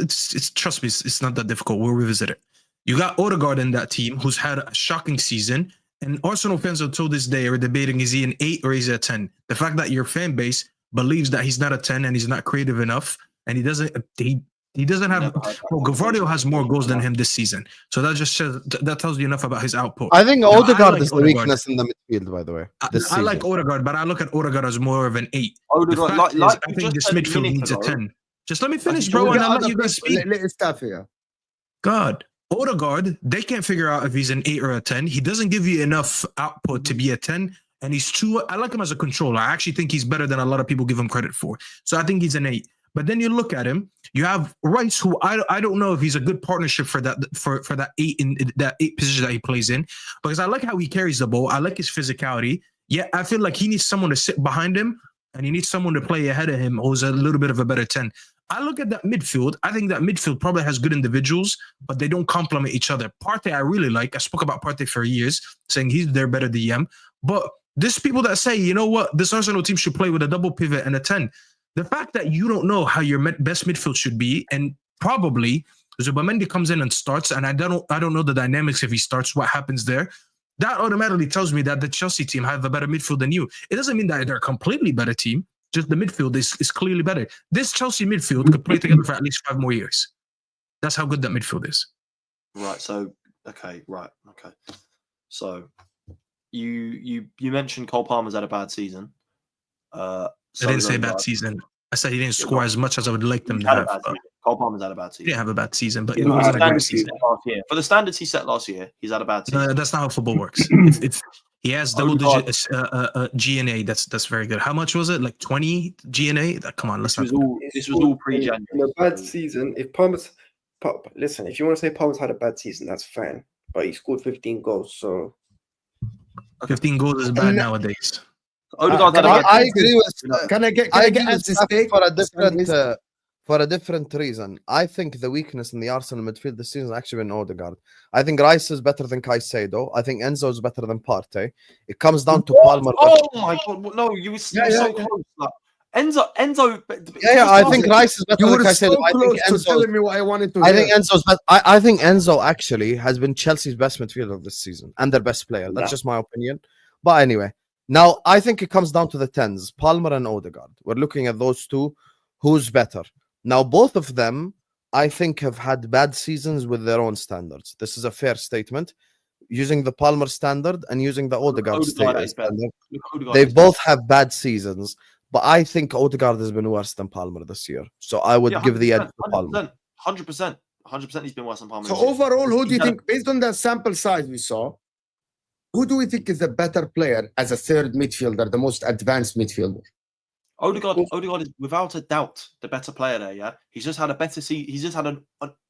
trust me, it's not that difficult. We'll revisit it. You got Odegaard in that team, who's had a shocking season. And Arsenal fans until this day are debating, is he an 8 or is he a 10? The fact that your fan base believes that he's not a 10 and he's not creative enough, and he doesn't have. Well, Gavardio has more goals than him this season, so that tells you enough about his output. I think Odegaard is the weakness in the midfield, by the way. I like Odegaard, but I look at Odegaard as more of an 8. Odegaard, I think this midfield needs a 10. Just let me finish, bro, and I'll let you guys speak. Let stuff here. God. Odegaard, they can't figure out if he's an 8 or a 10. He doesn't give you enough output to be a 10, and I like him as a controller. I actually think he's better than a lot of people give him credit for. So I think he's an 8. But then you look at him, you have Rice, who I don't know if he's a good partnership for that for that 8 in that 8 position that he plays in, because I like how he carries the ball. I like his physicality. Yeah, I feel like he needs someone to sit behind him, and he needs someone to play ahead of him who's a little bit of a better 10. I look at that midfield. I think that midfield probably has good individuals, but they don't complement each other. Partey, I really like. I spoke about Partey for years, saying he's their better DM. But there's people that say, you know what, this Arsenal team should play with a double pivot and a 10. The fact that you don't know how your best midfield should be, and probably Zubimendi comes in and starts, and I don't know the dynamics if he starts, what happens there. That automatically tells me that the Chelsea team have a better midfield than you. It doesn't mean that they're a completely better team. Just the midfield is clearly better. This Chelsea midfield could play together for at least 5 more years. That's how good that midfield is. Right. So, okay. So, you mentioned Cole Palmer's had a bad season. I didn't say bad season. I said he didn't score as much as I would like them to have. Cole Palmer's had a bad season. He didn't have a bad season, but it wasn't a great season. For the standards he set last year, he's had a bad season. No, that's not how football works. If he has double-digit GNA, that's very good. How much was it? Like 20 GNA? Come on, let's This was all pre-January. In a bad season, if you want to say Palmer's had a bad season, that's fine. But he scored 15 goals, so 15 goals is bad nowadays. I agree with. Can I get a take for a different reason? I think the weakness in the Arsenal midfield this season has actually been Odegaard. I think Rice is better than Caicedo. I think Enzo is better than Partey. It comes down to Palmer. Oh my god! No, you were so close. Like, Enzo. I think Rice is better than Caicedo. So I think Enzo. Telling me what I wanted to. I think Enzo's. I think Enzo actually has been Chelsea's best midfielder this season and their best player. That's just my opinion. But anyway. Now, I think it comes down to the 10s, Palmer and Odegaard. We're looking at those two. Who's better? Now, both of them, I think, have had bad seasons with their own standards. This is a fair statement. Using the Palmer standard and using the Odegaard standard. They both have bad seasons, but I think Odegaard has been worse than Palmer this year. So I would give the edge to Palmer. 100%. 100% he's been worse than Palmer. So overall, who do you think, based on the sample size we saw, who do we think is the better player as a third midfielder, the most advanced midfielder? Odegaard is without a doubt the better player there. Yeah, he's just had a better season. He's just had an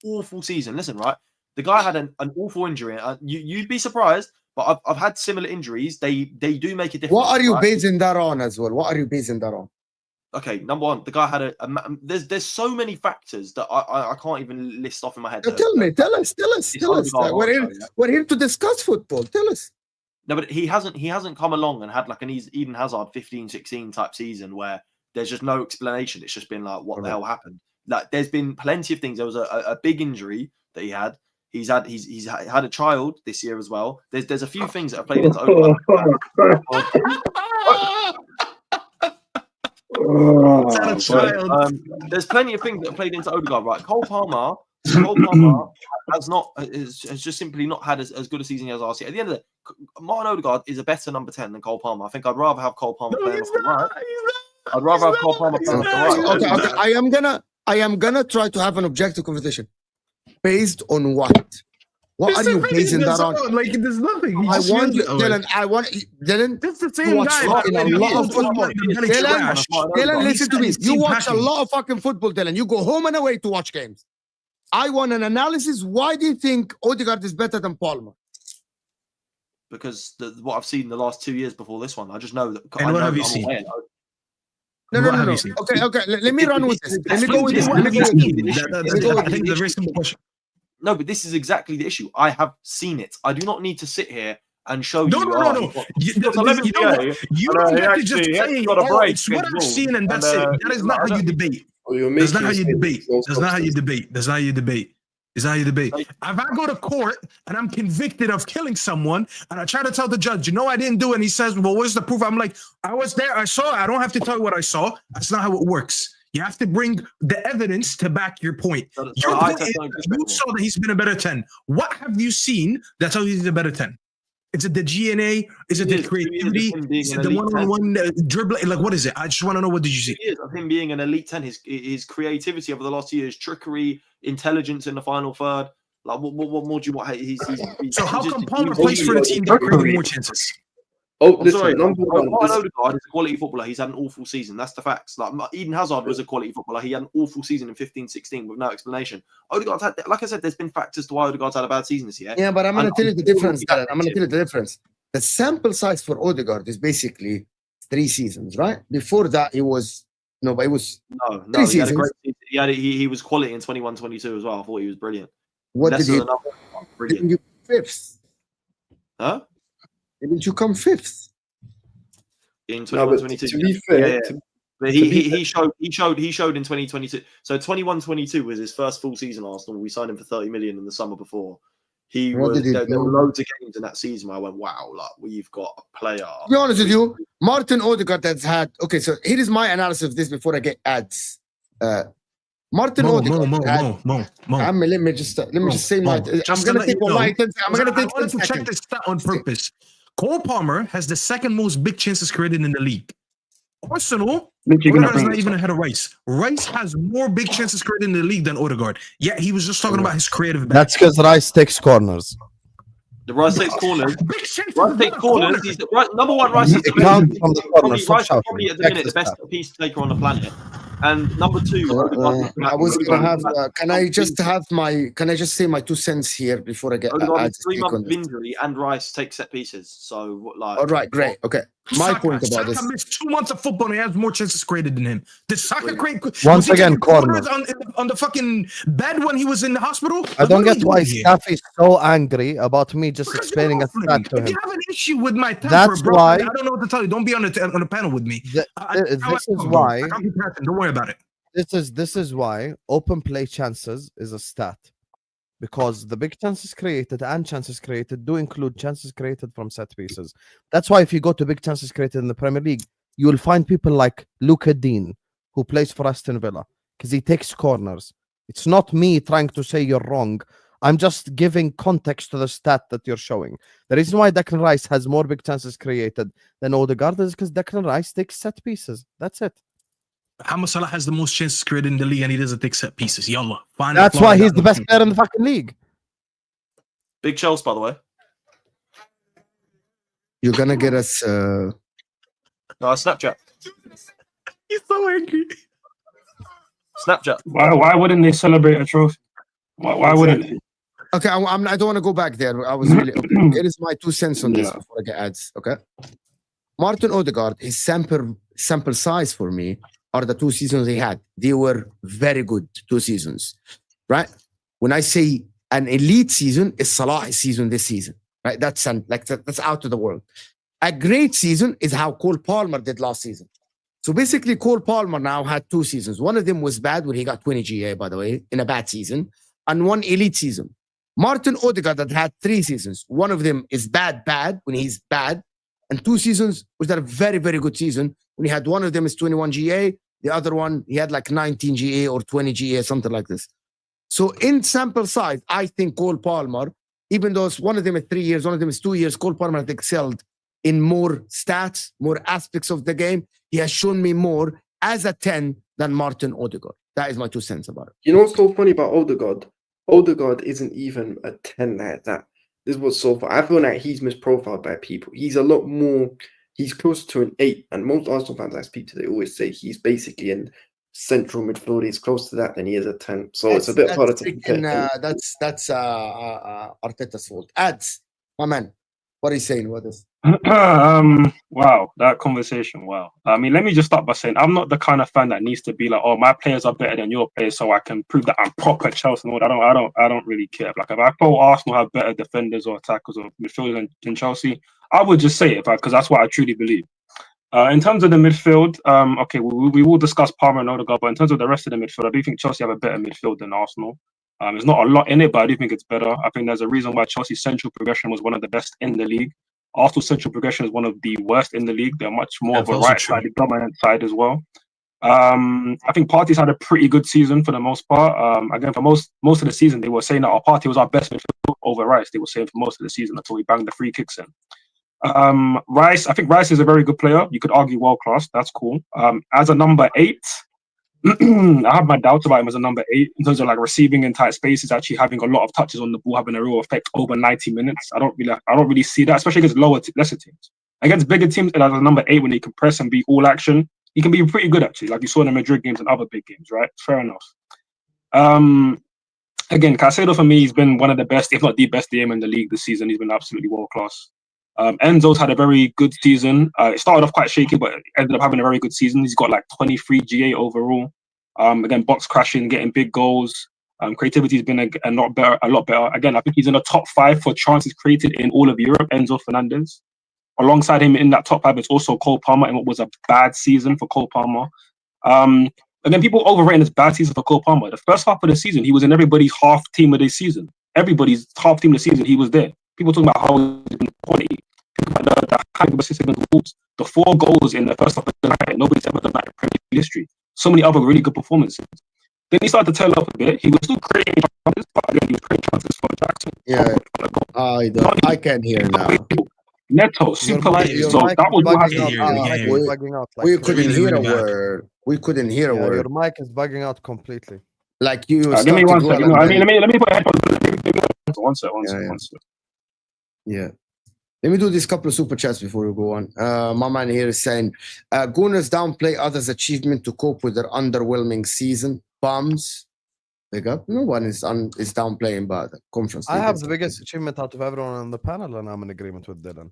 awful season. Listen, right, the guy had an awful injury. You'd be surprised, but I've had similar injuries. They do make a difference. What are you basing that on as well? What are you basing that on? Okay, number one, the guy had there's so many factors that I can't even list off in my head. Tell us. We're here to discuss football. Tell us. No, but he hasn't come along and had like an Eden Hazard 15-16 type season where there's just no explanation. It's just been like, what the hell happened? Like, there's been plenty of things. There was a big injury that he had. He's had a child this year as well. There's a few things that have played into there's plenty of things that have played into Odegaard, right? Cole Palmer has just simply not had as good a season as last year. At the end of it, Martin Odegaard is a better number 10 than Cole Palmer. I think I'd rather have Cole Palmer playing off the right. I'd rather have Cole Palmer playing off the right. Okay. I am gonna try to have an objective conversation. Based on what? What are you basing that on? Like, there's nothing. I want Dylan. Dylan. That's the same guy. A lot of football. Dylan, listen to me. You watch a lot of fucking football, Dylan. You go home and away to watch games. I want an analysis. Why do you think Odegaard is better than Palmer? Because what I've seen the last 2 years before this one, I just know that. And what have you seen? No. Okay. Let me run with this. Let me go with this. I think the very simple question. No, but this is exactly the issue. I have seen it. I do not need to sit here and show you. No. You don't have to just say, it's what I've seen and that's it. That is not how you debate. That's not how you debate. That's not how you debate. That's not how you debate. Is how you debate. If I go to court and I'm convicted of killing someone and I try to tell the judge, I didn't do it, and he says, well, where's the proof? I'm like, I was there, I saw it. I don't have to tell you what I saw. That's not how it works. You have to bring the evidence to back your point. Your point is, you saw that he's been a better 10. What have you seen that tells you he's a better 10? Is it the GNA? Is it the creativity? Is it the one-on-one dribbling? Like, what is it? I just want to know, what did you see? Years of him being an elite 10, his creativity over the last 2 years, trickery, intelligence in the final third. Like, what more do you want? So how come Palmer plays for the team that created more chances? Sorry. Odegaard is a quality footballer. He's had an awful season. That's the facts. Like, Eden Hazard was a quality footballer. He had an awful season in 15-16 with no explanation. Odegaard's had, like I said, there's been factors to why Odegaard's had a bad season this year. Yeah, but I'm going to tell you the difference. I'm going to tell you the difference. The sample size for Odegaard is basically 3 seasons, right? Before that, it was no. He had a great season. He was quality in 21-22 as well. I thought he was brilliant. What did he? Brilliant. You 5th? Huh? Didn't you come 5th in 21-22? To be fair, but he showed in 2022. So 21-22 was his first full season. Arsenal. We signed him for 30 million in the summer before. There were loads of games in that season where I went, wow, like, we've got a player. To be honest with you, Martin Odegaard has had. Okay, so here is my analysis of this before I get ads. Martin Odegaard. Let me just say my. I'm gonna take my. I'm gonna take. I wanted to check this stat on purpose. Cole Palmer has the second most big chances created in the league. Arsenal, Odegaard is not even ahead of Rice. Rice has more big chances created in the league than Odegaard. Yeah, he was just talking about his creative. That's because Rice takes corners. The Rice takes corners. Rice takes corners. He's the number one. Rice is probably at the minute the best piece taker on the planet. And number 2, I was gonna have. Can I just say my 2 cents here before I get? 3 months of injury and Rice takes set pieces. So like. All right, great. Okay, my point about this. Saka missed 2 months of football and he has more chances created than him. Did Saka create? Once again, corners on the fucking bed when he was in the hospital. I don't get why Staffy is so angry about me just explaining a stat to him. If you have an issue with my temper, that's bro, why I don't know what to tell you. Don't be on the panel with me. This is why. Don't worry about it. This is why open play chances is a stat, because the big chances created and chances created do include chances created from set pieces. That's why if you go to big chances created in the Premier League, you will find people like Luca Dean, who plays for Aston Villa, because he takes corners. It's not me trying to say you're wrong. I'm just giving context to the stat that you're showing. The reason why Declan Rice has more big chances created than Odegaard is because Declan Rice takes set pieces. That's it. Mohamed Salah has the most chances created in the league and he doesn't take set pieces. Yallah. That's why he's the best player in the fucking league. Big Chelsea, by the way. You're gonna get us. No, Snapchat. He's so angry. Snapchat. Why wouldn't they celebrate a trophy? Why wouldn't they? Okay, I don't want to go back there. I was really. Okay. It is my 2 cents on this before I get ads. Okay. Martin Odegaard, his sample size for me are the 2 seasons he had. They were very good 2 seasons, right? When I say an elite season, it's Salah's season this season. right? That's out of the world. A great season is how Cole Palmer did last season. So basically, Cole Palmer now had 2 seasons. One of them was bad, where he got 20 GA, by the way, in a bad season, and 1 elite season. Martin Odegaard had 3 seasons. One of them is bad, when he's bad, and 2 seasons was that a very, very good season. When he had one of them is 21 GA, the other one, he had like 19 GA or 20 GA, something like this. So in sample size, I think Cole Palmer, even though one of them is 3 years, one of them is 2 years, Cole Palmer has excelled in more stats, more aspects of the game. He has shown me more as a 10 than Martin Odegaard. That is my 2 cents about it. You know what's so funny about Odegaard? Odegaard isn't even a 10 like that. This was so far. I feel like he's misprofiled by people. He's a lot more, he's close to an 8. And most Arsenal fans I speak to, they always say he's basically in central midfield. He's close to that, and he is a 10. So it's a bit harder to compare. That's Arteta's fault. Ads, my man, what are you saying about this? Wow, that conversation. Wow. I mean, let me just start by saying I'm not the kind of fan that needs to be like, oh, my players are better than your players, so I can prove that I'm proper Chelsea. I don't really care. Like, if I thought Arsenal have better defenders or attackers or midfielders than Chelsea, I would just say it, because that's what I truly believe. In terms of the midfield, okay, we will discuss Palmer and Odegaard, but in terms of the rest of the midfield, I do think Chelsea have a better midfield than Arsenal. There's not a lot in it, but I do think it's better. I think there's a reason why Chelsea's central progression was one of the best in the league. Arsenal's central progression is one of the worst in the league. They're much more of a right-sided dominant side as well. I think Partey's had a pretty good season for the most part. Again, for most of the season, they were saying that Partey was our best midfielder over Rice. They were saying for most of the season until he banged the free kicks in. Rice, I think Rice is a very good player. You could argue world-class. That's cool. As a number 8, I have my doubts about him as a number 8 in terms of like receiving in tight spaces, actually having a lot of touches on the ball, having a real effect over 90 minutes. I don't really see that, especially against lesser teams. Against bigger teams, as a number 8, when he can press and be all action, he can be pretty good actually, like you saw in the Madrid games and other big games, right? Fair enough. Again, Caicedo for me, he's been one of the best, if not the best DM in the league this season. He's been absolutely world class. Enzo's had a very good season. It started off quite shaky, but ended up having a very good season. He's got like 23 GA overall. Again, box crashing, getting big goals. Creativity's been a lot better. Again, I think he's in the top 5 for chances created in all of Europe, Enzo Fernandez. Alongside him in that top 5 is also Cole Palmer, and what was a bad season for Cole Palmer. Again, people overrating this bad season for Cole Palmer. The first half of the season, he was in everybody's half team of the season. Everybody's half team of the season, he was there. People talking about how he's been quality. Think about the high assist against the Wolves. The 4 goals in the first half of the night. Nobody's ever done that in Premier League history. So many other really good performances. Then he started to tail off a bit. He was still creating chances, but again, he was creating chances for Jackson. Yeah, I can hear now. Neto, super late. So that was what we couldn't hear a word. We couldn't hear a word. Your mic is bugging out completely. Like you. Give me 1 second. Let me put headphones. One second. Yeah. Let me do this couple of super chats before we go on. My man here is saying, Gunners downplay others' achievement to cope with their underwhelming season. Bums. Big up. No one is downplaying by the conference. I have the biggest achievement out of everyone on the panel, and I'm in agreement with Dylan.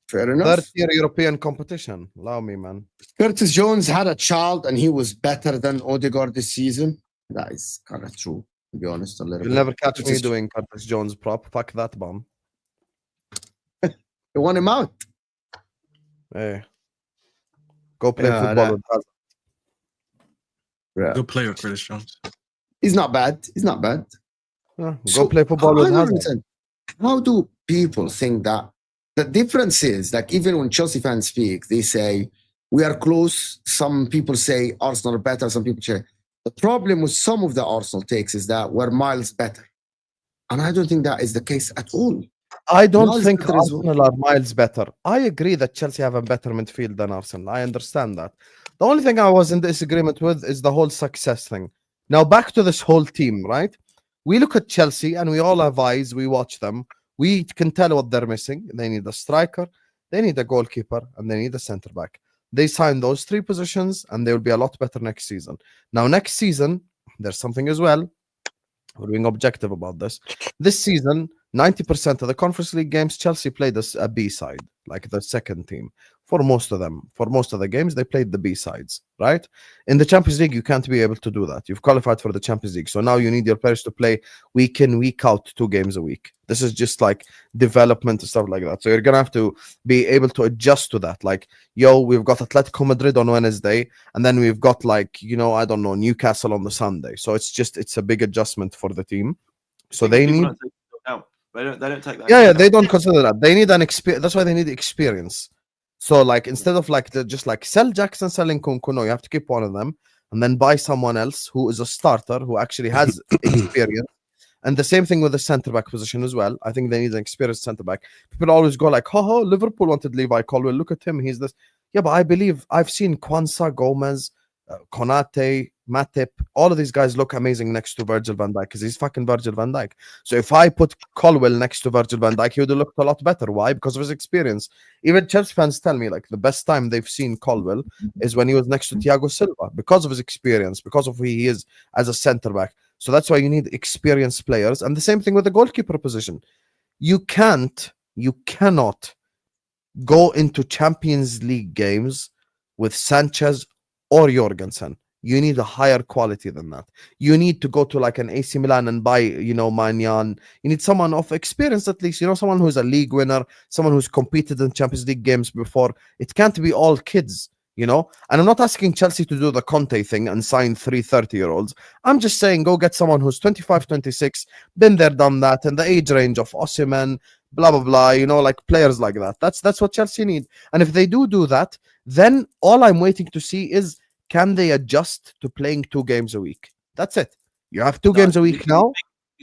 Fair enough. 3rd-tier European competition. Allow me, man. Curtis Jones had a child, and he was better than Odegaard this season. That is kind of true, to be honest. You'll never catch me doing Curtis Jones prop. Fuck that bum. You want him out? Hey. Go play football with Hazard. Yeah. Good player, Curtis Jones. He's not bad. Yeah, go play football with Hazard. How do people think that? The difference is, like, even when Chelsea fans speak, they say, we are close. Some people say Arsenal are better. Some people say. The problem with some of the Arsenal takes is that we're miles better. And I don't think that is the case at all. I don't think Arsenal are miles better. I agree that Chelsea have a better midfield than Arsenal. I understand that. The only thing I was in disagreement with is the whole success thing. Now, back to this whole team, right? We look at Chelsea and we all have eyes. We watch them. We can tell what they're missing. They need a striker, they need a goalkeeper, and they need a centre-back. They signed those 3 positions and they will be a lot better next season. Now, next season, there's something as well. We're being objective about this. This season, 90% of the Conference League games, Chelsea played a B side, like the second team. for most of them. For most of the games, they played the B sides, right? In the Champions League, you can't be able to do that. You've qualified for the Champions League. So now you need your players to play week in, week out, 2 games a week. This is just like development and stuff like that. So you're going to have to be able to adjust to that. Like, we've got Atletico Madrid on Wednesday, and then we've got like, I don't know, Newcastle on the Sunday. So it's a big adjustment for the team. So they need... They don't take that. Yeah, they don't consider that. They need an experience. That's why they need experience. So, like, instead of like just like sell Jackson, selling Kunku, no, you have to keep one of them and then buy someone else who is a starter who actually has experience. And the same thing with the centre back position as well. I think they need an experienced centre back. People always go like, "Oh, Liverpool wanted Levi Colwill. Look at him. He's this." Yeah, but I believe I've seen Kwanzaa, Gomez, Konate, Matip, all of these guys look amazing next to Virgil van Dijk because he's fucking Virgil van Dijk. So if I put Colwill next to Virgil van Dijk, he would have looked a lot better. Why? Because of his experience. Even Chelsea fans tell me like the best time they've seen Colwill is when he was next to Thiago Silva because of his experience, because of who he is as a centre back. So that's why you need experienced players. And the same thing with the goalkeeper position. You cannot go into Champions League games with Sanchez or Jorgensen. You need a higher quality than that. You need to go to like an AC Milan and buy, Manyan. You need someone of experience at least, someone who's a league winner, someone who's competed in Champions League games before. It can't be all kids, And I'm not asking Chelsea to do the Conte thing and sign 3 30-year-olds. I'm just saying go get someone who's 25, 26, been there, done that, in the age range of Osimhen, blah, blah, blah, like players like that. That's what Chelsea need. And if they do that, then all I'm waiting to see is, can they adjust to playing 2 games a week? That's it. You have 2 games a week now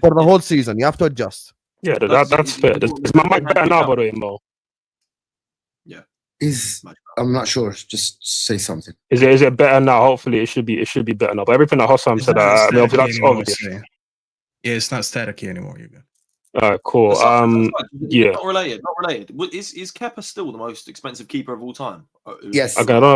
for the whole season. You have to adjust. Yeah, that's fair. Is my mic better now, by the way, Mo? Yeah. I'm not sure. Just say something. Is it better now? Hopefully, it should be better now. But everything that Hossam said, that's obvious. Yeah, it's not staticky anymore. You're good. Cool. Yeah. Not related. Is Kepa still the most expensive keeper of all time? Yes. Again, I don't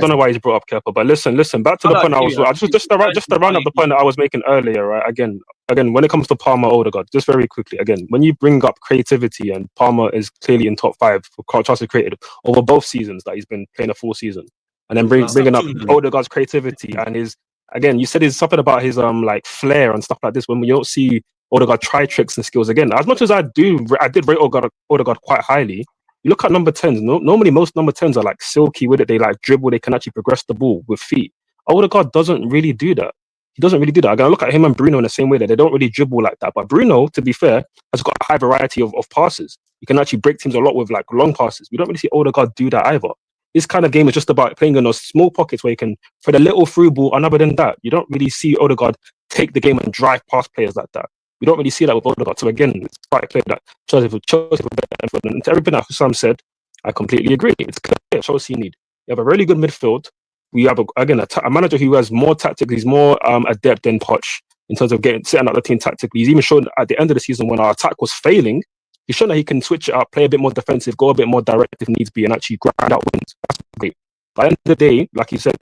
know why he's brought up Kepa, but listen. Back to the point I was just to round up the point that I was making earlier. Right. Again, when it comes to Palmer, Odegaard, just very quickly. Again, when you bring up creativity, and Palmer is clearly in top 5 for chances created over both seasons that he's been playing a full season, and then bringing up Odegaard's creativity and his, again, you said it's something about his like flair and stuff like this. When we don't see Odegaard try tricks and skills again. As much as I did rate Odegaard quite highly. You look at number 10s. Normally, most number 10s are like silky with it. They like dribble. They can actually progress the ball with feet. Odegaard doesn't really do that. He doesn't really do that. I'm gonna look at him and Bruno in the same way that they don't really dribble like that. But Bruno, to be fair, has got a high variety of passes. You can actually break teams a lot with like long passes. We don't really see Odegaard do that either. This kind of game is just about playing in those small pockets where you can throw a little through ball. And other than that, you don't really see Odegaard take the game and drive past players like that. We don't really see that with Odegaard. So again, it's quite clear that Chelsea and to everything that Sam said, I completely agree. It's clear Chelsea need. You have a really good midfield. We have a manager who has more tactics. He's more adept than Poch in terms of setting up the team tactically. He's even shown at the end of the season when our attack was failing, he's shown that he can switch it up, play a bit more defensive, go a bit more direct if needs be, and actually grind out wins. That's great. By the end of the day, like you said,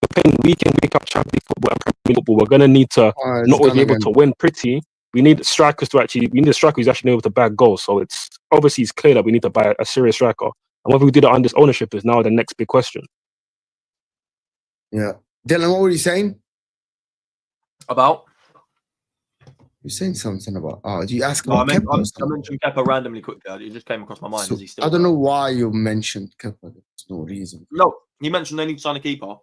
we're playing week in, week out Champions League football and Premier League football. We're going to need to not always be able to win pretty. We need strikers who's actually able to bag goals. So it's clear that we need to buy a serious striker. And whether we do that on this ownership is now the next big question. Yeah. Dylan, what were you saying? About? You're saying something about... do you ask about Kepa? I mentioned Kepa randomly quickly. It just came across my mind. So, Is he still I don't know why you mentioned Kepa. There's no reason. No, he mentioned they need to sign a keeper.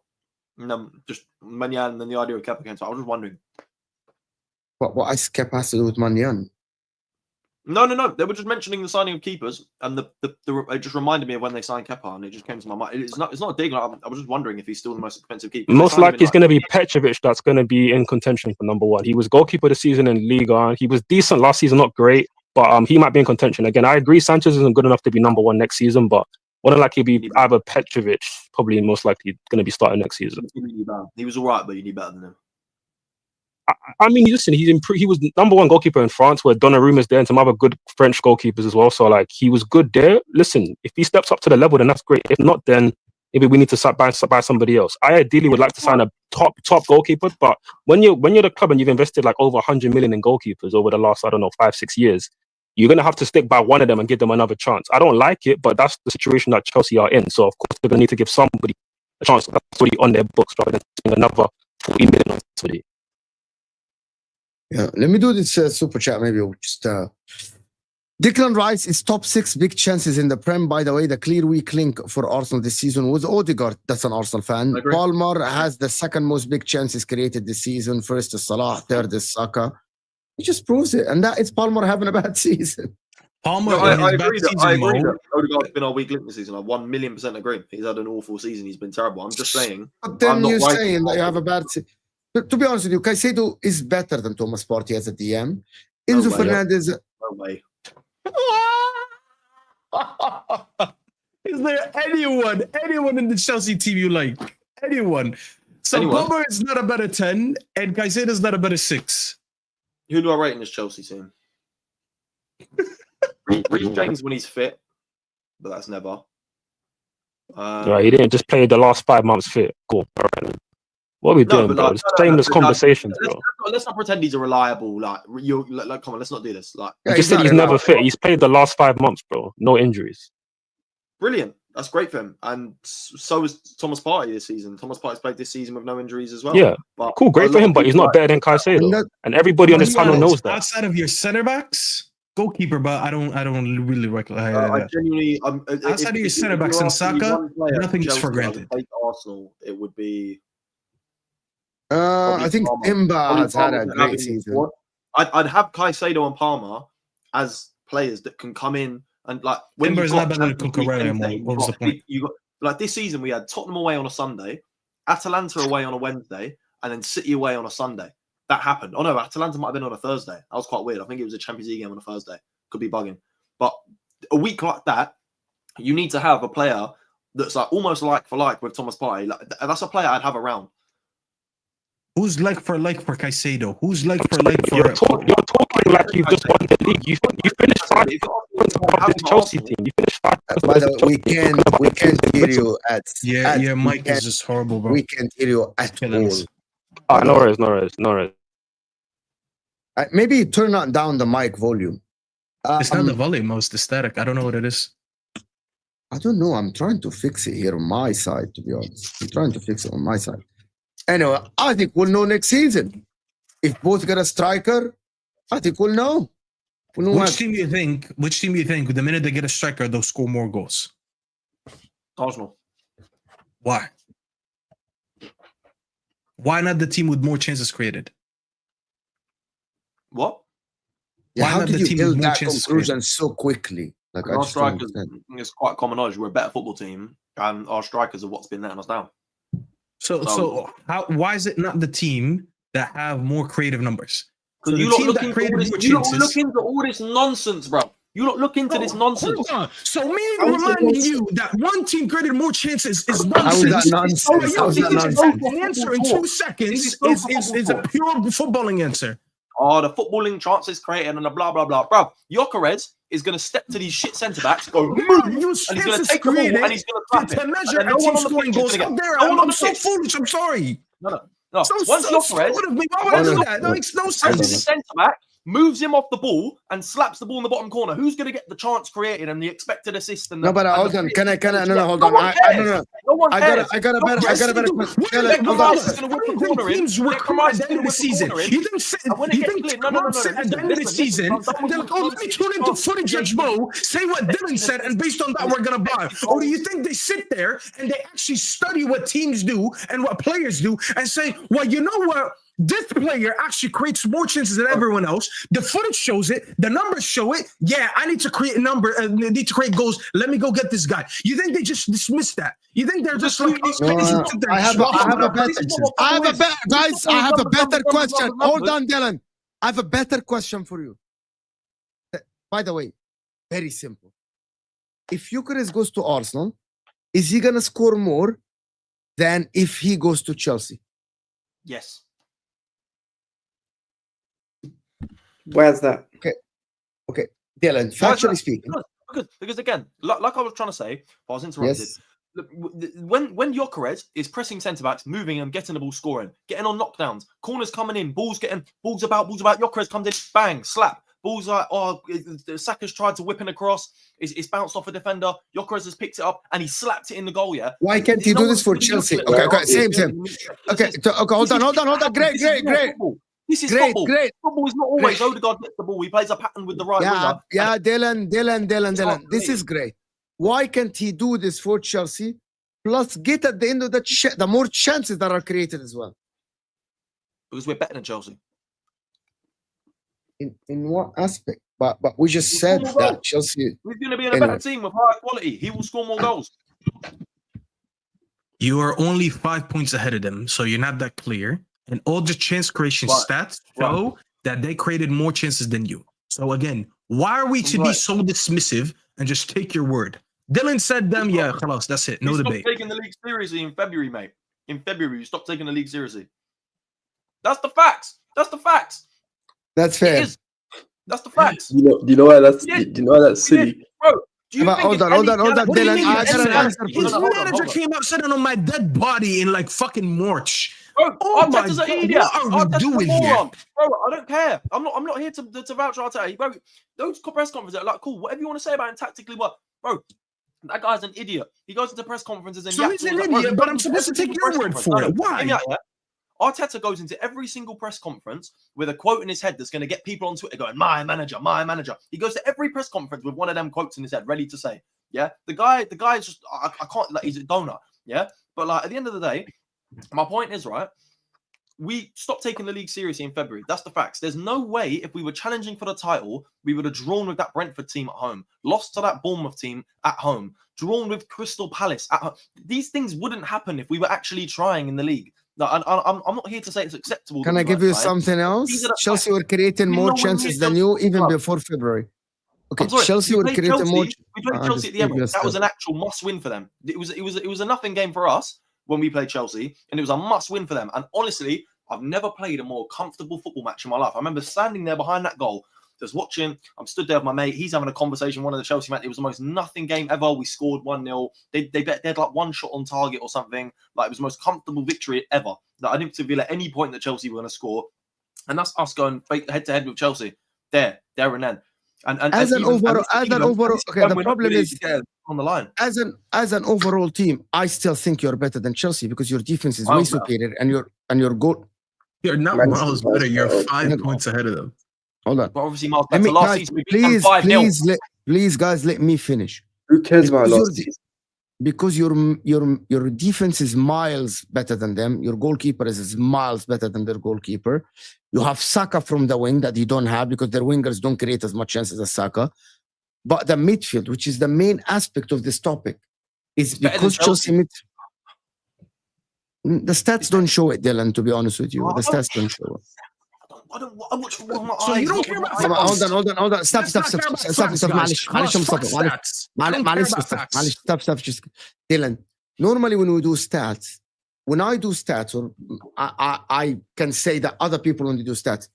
Just Manyan and then the idea of Kepa came. So I was just wondering. What has Kepa has to do with Manyan? No. They were just mentioning the signing of keepers, and it just reminded me of when they signed Kepa, and it just came to my mind. It's not a dig. I was just wondering if he's still the most expensive keeper. Most likely, it's going to be Petrovic that's going to be in contention for number 1. He was goalkeeper this season in Liga. He was decent last season, not great, but he might be in contention again. I agree, Sanchez isn't good enough to be number 1 next season, but more than likely be either Petrovic, probably most likely going to be starting next season. He was all right, but you need better than him. I mean, listen, he was number 1 goalkeeper in France, where Donnarumma's there and some other good French goalkeepers as well. So, like, he was good there. Listen, if he steps up to the level, then that's great. If not, then maybe we need to buy somebody else. I ideally would like to sign a top goalkeeper, but when you're the club and you've invested like over 100 million in goalkeepers over the last, I don't know, 5-6 years, you're going to have to stick by one of them and give them another chance. I don't like it, but that's the situation that Chelsea are in. So, of course, they're going to need to give somebody a chance that's already on their books rather than spending another 40 million on somebody. Yeah, let me do this super chat. Maybe we'll just. Declan Rice is top 6 big chances in the Prem. By the way, the clear weak link for Arsenal this season was Odegaard. That's an Arsenal fan. Palmer has the second most big chances created this season. First is Salah, third is Saka. He just proves it. And that is Palmer having a bad season. Palmer, no, I agree that Odegaard's been our weak link this season. I 1,000,000% agree. He's had an awful season. He's been terrible. I'm just saying. But then you're saying that you have a bad season. To be honest with you, Caicedo is better than Thomas Partey as a DM. Enzo Fernandez. No way. Is there anyone in the Chelsea team you like? Anyone? So Palmer is not a better 10, and Caicedo is not a better 6. Who do I rate in this Chelsea team? Reece James when he's fit, but that's never. Right, he didn't just play the last 5 months fit. Cool. What are we doing, bro? It's shameless conversations, bro. Let's not pretend he's a reliable. Come on, let's not do this. You just said he's never fit. He's played the last 5 months, bro. No injuries. Brilliant. That's great for him. And so is Thomas Partey this season. Thomas Partey's played this season with no injuries as well. Yeah, cool, great for him, but he's not better than Caicedo. And everybody on this panel knows that. Outside of your center backs, goalkeeper, but I don't really recognize. I genuinely, outside of your center backs and Saka, nothing is for granted. Arsenal, it would be. I think Timber has had a great season. I'd have Caicedo and Palmer as players that can come in and when Timber is not better than Cucurella anymore. What was the point? You got this season we had Tottenham away on a Sunday, Atalanta away on a Wednesday, and then City away on a Sunday. That happened. Oh no, Atalanta might have been on a Thursday. That was quite weird. I think it was a Champions League game on a Thursday. Could be bugging. But a week like that, you need to have a player that's almost like for like with Thomas Partey. That's a player I'd have around. Who's like for Caicedo? Who's like for You're talking like you've just won the league. You finished 5 points above this Chelsea team. You finished 5 points. By the way, we can't hear you at. Yeah, Mike is just horrible, bro. We can't hear you at all. No worries. Maybe turn down the mic volume. It's not the volume, it's the static. I don't know what it is. I don't know. I'm trying to fix it here on my side, to be honest. I'm trying to fix it on my side. Anyway, I think we'll know next season. If both get a striker, I think we'll know. Which team do you think, the minute they get a striker, they'll score more goals? Arsenal. Why? Why not the team with more chances created? What? Yeah, how did you build that conclusion so quickly? Our strikers, it's quite common knowledge. We're a better football team, and our strikers are what's been letting us down. So why is it not the team that have more creative numbers? Because you look into all this nonsense, bro. You look into this nonsense. Hold on. So me reminding you that one team created more chances is nonsense. The answer in 2 seconds is a pure footballing answer. Oh, the footballing chances created and the blah blah blah, bro. Gyökeres is going to step to these shit centre backs, go, and he's going to take the ball and he's going to clap it. To measure a team scoring goals out there, I'm so foolish. I'm sorry. No. Once Gyökeres, that makes no sense. The centre back moves him off the ball and slaps the ball in the bottom corner. Who's going to get the chance created and the expected assist? And but hold on. Can I? No, hold on. No one cares. I got a better teams were coming at the end of the season. You think at the end of the season, they're like, oh, let me tune into footage, Judge Mo, say what Dylan said, and based on that, we're going to buy. Or do you think they sit there and they actually study what teams do and what players do and say, well, you know what? This player actually creates more chances than everyone else. The footage shows it. The numbers show it. Yeah, I need to create need to create goals. Let me go get this guy. You think they just dismiss that? You think they're just like these guys? I have a better question. Hold on, Dylan. I have a better question for you. By the way, very simple. If Gyökeres goes to Arsenal, is he gonna score more than if he goes to Chelsea? Yes. Where's that? Okay. Dylan, factually speaking. Because again, like I was trying to say, I was interrupted. Yes. Look, when Gyökeres is pressing centre-backs, moving and getting the ball, scoring, getting on knockdowns, corners coming in, balls about, Gyökeres comes in, bang, slap, Ball's like, Saka's tried to whip in across. It's bounced off a defender. Gyökeres has picked it up and he slapped it in the goal. Yeah. Why can't he do this for Chelsea? Okay, same. Okay, hold on. Great. This is Great, football. great. Football is not always Odegaard gets the ball. He plays a pattern with the right winger. Yeah, Dylan. This is great. Why can't he do this for Chelsea? Plus, get at the end of the more chances that are created as well. Because we're better than Chelsea. In what aspect? But we just said that Chelsea. We're going to be in a better team with higher quality. He will score more goals. You are only 5 points ahead of them, so you're not that clear. And all the chance creation stats show that they created more chances than you. So again, why are we to be so dismissive and just take your word? Dylan said them, yeah, khalas, that's it. No debate. Stop taking the league seriously in February, mate. In February, you stopped taking the league seriously. That's the facts. That's That's fair. It is. That's the facts. Do you know why that's silly? Bro, do you hold on, Dylan. His manager came out sitting on my dead body in like fucking March. Bro, Arteta's an idiot. What are we doing here? Bro, I don't care. I'm not here to vouch for Arteta. Bro, those press conferences are like, cool, whatever you want to say about him tactically, what? Bro, that guy's an idiot. He goes into press conferences and so he's an idiot, but I'm supposed to take your word for it. Why? Arteta goes into every single press conference with a quote in his head that's going to get people on Twitter going, my manager. He goes to every press conference with one of them quotes in his head, ready to say, yeah? The guy is just, I can't, like, he's a donut, yeah? But like, at the end of the day, my point is, right, we stopped taking the league seriously in February. That's the facts. There's no way if we were challenging for the title, we would have drawn with that Brentford team at home, lost to that Bournemouth team at home, drawn with Crystal Palace at home. These things wouldn't happen if we were actually trying in the league. No, I'm not here to say it's acceptable. Can I give you something else? Chelsea were creating more chances than you even before February. Okay, Chelsea were creating more. We played Chelsea at the end. That was an actual must-win for them. It was a nothing game for us when we played Chelsea, and it was a must-win for them. And honestly, I've never played a more comfortable football match in my life. I remember standing there behind that goal, just watching. I'm stood there with my mate. He's having a conversation. One of the Chelsea fans. It was the most nothing game ever. We scored 1-0. They had like one shot on target or something. Like, it was the most comfortable victory ever. Like, I didn't feel at any point that Chelsea were going to score. And that's us going head to head with Chelsea. There and then. And as an overall, okay. The problem is on the line. As an overall team, I still think you're better than Chelsea because your defense is way superior, and your goal. You're not miles better. You're 5 points ahead of them. Hold on. But obviously, miles better. Last season, we beat them 5-0. Please, guys, let me finish. Who cares about last season? Because your defense is miles better than them. Your goalkeeper is miles better than their goalkeeper. You have Saka from the wing that you don't have because their wingers don't create as much chances as Saka. But the midfield, which is the main aspect of this topic, is because Chelsea the stats don't show it, Dylan, to be honest with you. The stats don't show it. I watch with my So eyes. you don't care about hold on. Stop. Stop. Just Dylan. Normally, when we do stats, when I do stats, or I can say that other people when they do stats,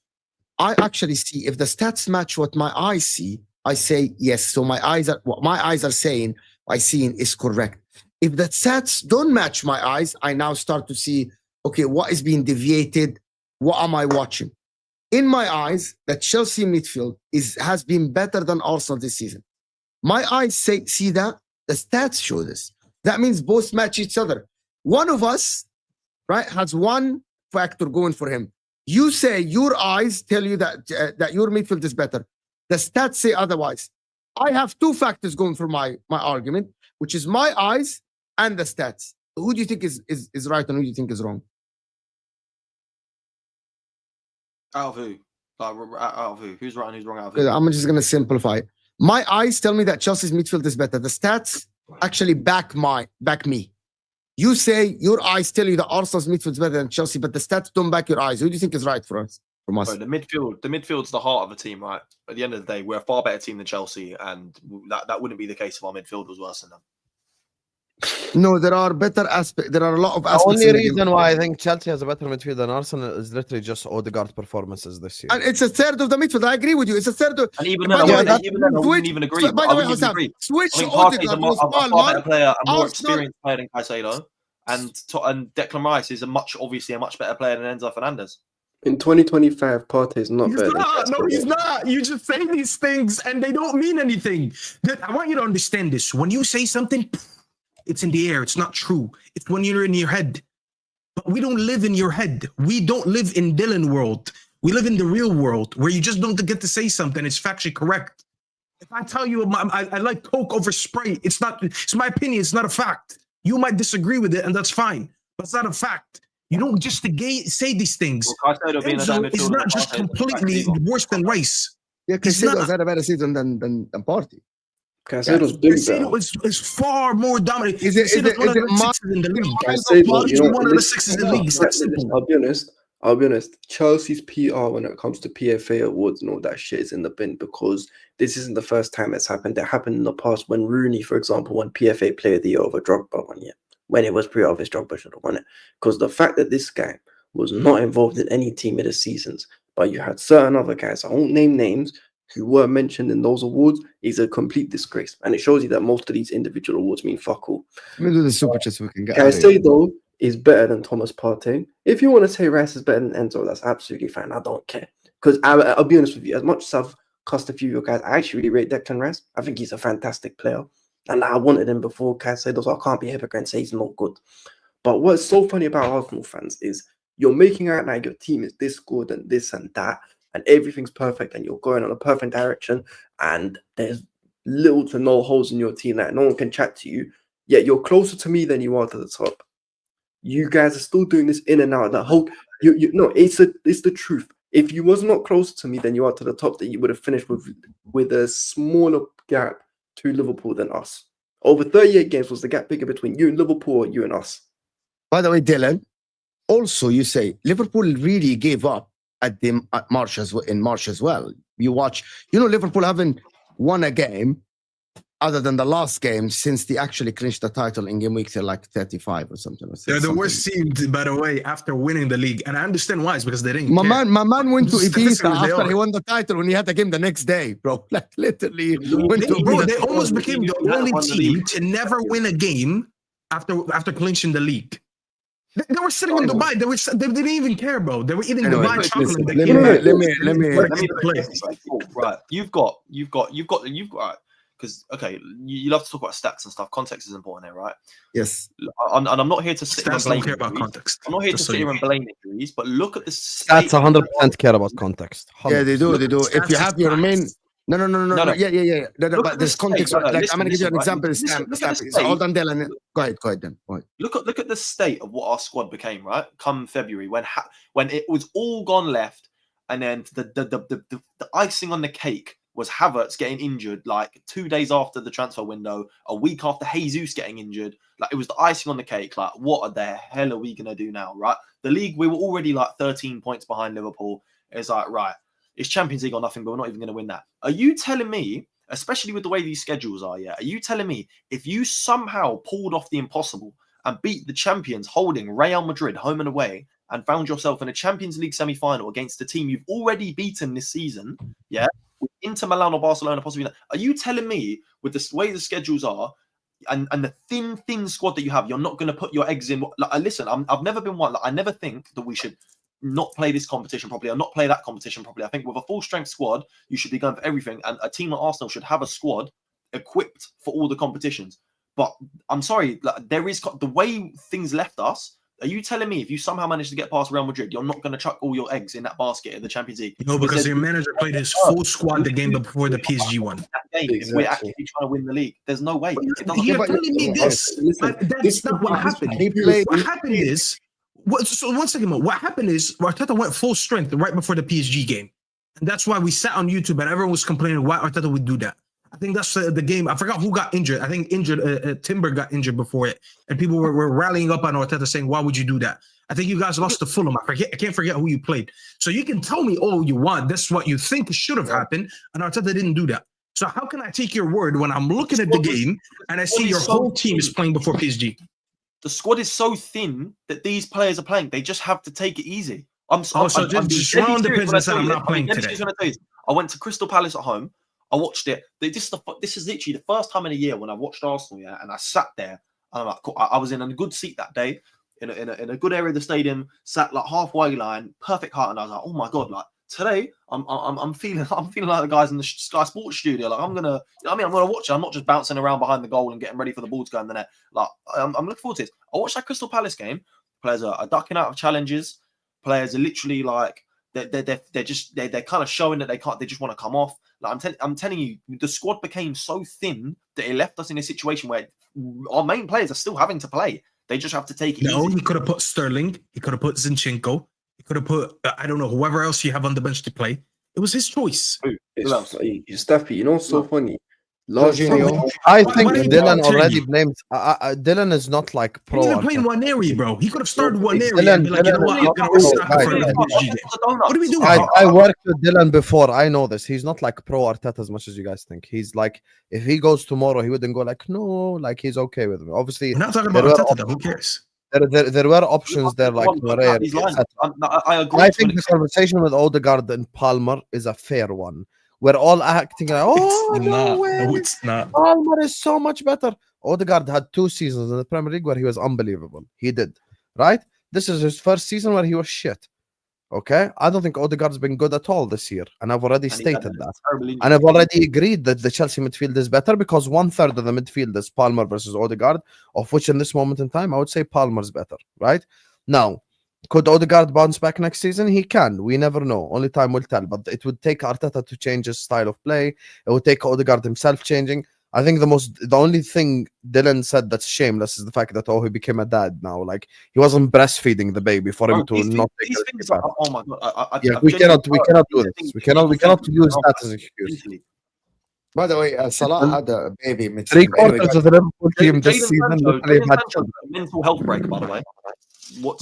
I actually see if the stats match what my eyes see, I say yes. So what my eyes are saying, I seeing is correct. If the stats don't match my eyes, I now start to see, okay, what is being deviated? What am I watching? In my eyes, the Chelsea midfield has been better than Arsenal this season. My eyes see that. The stats show this. That means both match each other. One of us, right, has one factor going for him. You say your eyes tell you that your midfield is better. The stats say otherwise. I have two factors going for my argument, which is my eyes and the stats. Who do you think is right and who do you think is wrong? Out of who? Out of who? Who's right and who's wrong? Out of who? I'm just going to simplify it. My eyes tell me that Chelsea's midfield is better. The stats actually back me. You say your eyes tell you that Arsenal's midfield is better than Chelsea, but the stats don't back your eyes. Who do you think is right from us? Bro, the midfield's the heart of a team, right? At the end of the day, we're a far better team than Chelsea, and that wouldn't be the case if our midfield was worse than them. No, there are better aspects. There are a lot of aspects. The only reason why I think Chelsea has a better midfield than Arsenal is literally just Odegaard performances this year. And it's a third of the midfield. I agree with you. It's a third of. And even then, I wouldn't even agree. By the way, Hassan, switch Odegaard a far better player, a more experienced player than Caicedo, and Declan Rice is obviously a much better player than Enzo Fernandez. In 2025, Partey is not He's better not. than No, he's Castro. not. You just say these things and they don't mean anything. I want you to understand this. When you say something, it's in the air. It's not true. It's when you're in your head. But we don't live in your head. We don't live in Dylan world. We live in the real world where you just don't get to say something. It's factually correct. If I tell you I like Coke over Sprite, it's my opinion. It's not a fact. You might disagree with it, and that's fine. But it's not a fact. You don't just say these things. Well, Enzo is not just completely worse than Rice. Yeah, Caicedo has had a better season than Partey. Caicedo's been better. Caicedo is far more dominant. Is it one of the sixes in the league? Caicedo, one of the sixes in the league. It's that simple. I'll be honest. Chelsea's PR when it comes to PFA awards and all that shit is in the bin because this isn't the first time it's happened. It happened in the past when Rooney, for example, won PFA Player of the Year over Drogba 1 year. When it was pre-obvious, Drogba should have won it. Because the fact that this guy was not involved in any team of the seasons, but you had certain other guys, I won't name names, who were mentioned in those awards, is a complete disgrace. And it shows you that most of these individual awards mean fuck all. Let me do the super chats we can get. Caicedo is better than Thomas Partey. If you want to say Rice is better than Enzo, that's absolutely fine. I don't care. Because I'll be honest with you, as much as I've cussed a few of your guys, I actually really rate Declan Rice. I think he's a fantastic player. And I wanted him before Caicedo, so I can't be a hypocrite and say he's not good. But what's so funny about Arsenal fans is you're making out like your team is this good and this and that, and everything's perfect, and you're going on a perfect direction, and there's little to no holes in your team that no one can chat to you, yet you're closer to me than you are to the top. You guys are still doing this in and out. The whole no, it's the truth. If you was not closer to me than you are to the top, then you would have finished with a smaller gap to Liverpool than us. Over 38 games was the gap bigger between you and Liverpool or you and us. By the way, Dylan, also you say Liverpool really gave up at March as well. You watch, Liverpool haven't won a game other than the last game since they actually clinched the title in game week 35 or something. They're the worst team, by the way, after winning the league. And I understand why. It's because they didn't my care. man went to Ibiza after he won the title when he had the game the next day, bro. Like literally went to Ibiza. They almost became the only team to never win a game after clinching the league. They were sitting in Dubai. They didn't even care, bro. They were eating Dubai chocolate. Let me play. Right, you've got. Because you love to talk about stats and stuff. Context is important here, right? Yes. And I'm not here to sit here and blame. Don't care about context. I'm not here to sit here and blame injuries, but look at the stats. 100% care about context. 100%. Yeah, they do. If you have your main. No. Yeah. But this context. I'm going to give you an example. Hold on, Dylan. Go ahead. Then. Go ahead. Look at the state of what our squad became, right? Come February, when it was all gone left, and then the icing on the cake was Havertz getting injured like 2 days after the transfer window, a week after Jesus getting injured. Like, it was the icing on the cake. Like, what the hell are we going to do now, right? The league, we were already like 13 points behind Liverpool. It's like, right, it's Champions League or nothing, but we're not even going to win that. Are you telling me, especially with the way these schedules are, are you telling me if you somehow pulled off the impossible and beat the champions holding Real Madrid home and away and found yourself in a Champions League semi-final against a team you've already beaten this season, Inter Milan or Barcelona possibly, are you telling me with the way the schedules are and the thin squad that you have, you're not going to put your eggs in? Like, listen, I've never been one. Like, I never think that we should not play this competition properly or not play that competition properly. I think with a full strength squad, you should be going for everything, and a team like Arsenal should have a squad equipped for all the competitions. But I'm sorry, like, there is the way things left us. Are you telling me if you somehow manage to get past Real Madrid, you're not going to chuck all your eggs in that basket in the Champions League? No, because your manager played his full squad the game before the PSG one. If we're actually trying to win the league, there's no way. You're telling me this. That's not what happened. What happened is, so 1 second more. What happened is Arteta went full strength right before the PSG game. And that's why we sat on YouTube and everyone was complaining why Arteta would do that. I think that's the game. I forgot who got injured. I think Timber got injured before it. And people were rallying up on Arteta saying, why would you do that? I think you guys lost to Fulham. I can't forget who you played. So you can tell me all you want. That's what you think should have happened. And Arteta didn't do that. So how can I take your word when I'm looking at the game and I see your whole team is playing before PSG? The squad is so thin that these players are playing. They just have to take it easy. Just round the pitch and say I'm not playing today. I went to Crystal Palace at home. I watched it. This is literally the first time in a year when I watched Arsenal, and I sat there and I'm like, cool. I was in a good seat that day. in a good area of the stadium, sat like halfway line, perfect height, and I was like, oh my god, like today I'm feeling like the guys in the Sky Sports studio. Like I'm gonna watch it. I'm not just bouncing around behind the goal and getting ready for the ball to go in the net. Like I'm looking forward to it. I watched that Crystal Palace game. Players are ducking out of challenges. Players are literally like they're kind of showing that they can't. They just want to come off. Like I'm telling you, the squad became so thin that it left us in a situation where our main players are still having to play. They just have to take it easy. He could have put Sterling. He could have put Zinchenko. He could have put I don't know, whoever else you have on the bench to play. It was his choice. It's Staffy. You know, what's so funny. I think Dylan already blames. Dylan is not like pro. He's even playing Nwaneri, bro. He could have started Nwaneri and be like, you know what? I'm gonna start What are we doing? I worked with Dylan before. I know this. He's not like pro Arteta as much as you guys think. He's like, if he goes tomorrow, he wouldn't go like, no, like he's okay with him. Obviously, we're not talking about Arteta, though. Who cares? There were options there like Moreira. I agree. I think the conversation with Odegaard and Palmer is a fair one. We're all acting like, no, it's not. Palmer is so much better. Odegaard had 2 seasons in the Premier League where he was unbelievable. He did, right? This is his first season where he was shit. Okay? I don't think Odegaard's been good at all this year. And I've already stated that. And I've already agreed that the Chelsea midfield is better because 1/3 of the midfield is Palmer versus Odegaard, of which in this moment in time, I would say Palmer's better, right? Now, could Odegaard bounce back next season? He can. We never know. Only time will tell. But it would take Arteta to change his style of play. It would take Odegaard himself changing. I think the only thing Dylan said that's shameless is the fact that he became a dad now. Like he wasn't breastfeeding the baby for him to not take it. Oh my god! We cannot do this. We cannot use that as an excuse. By the way, Salah had a baby. 3/4 of the Liverpool team this season literally had mental health break. By the way. Let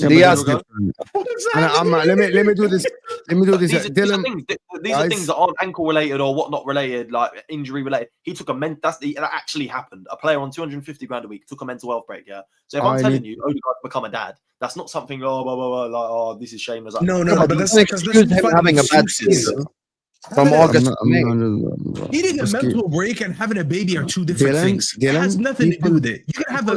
me do this. These are things that aren't ankle related or whatnot related, like injury related. He took that actually happened. A player on 250 grand a week took a mental health break. Yeah. So if I'm telling you, Odegaard's become a dad, that's not something. This is shameless. No, but that's because him having a bad season. From August to May. Needing a mental break and having a baby are two different things. It has nothing to do with it. You can have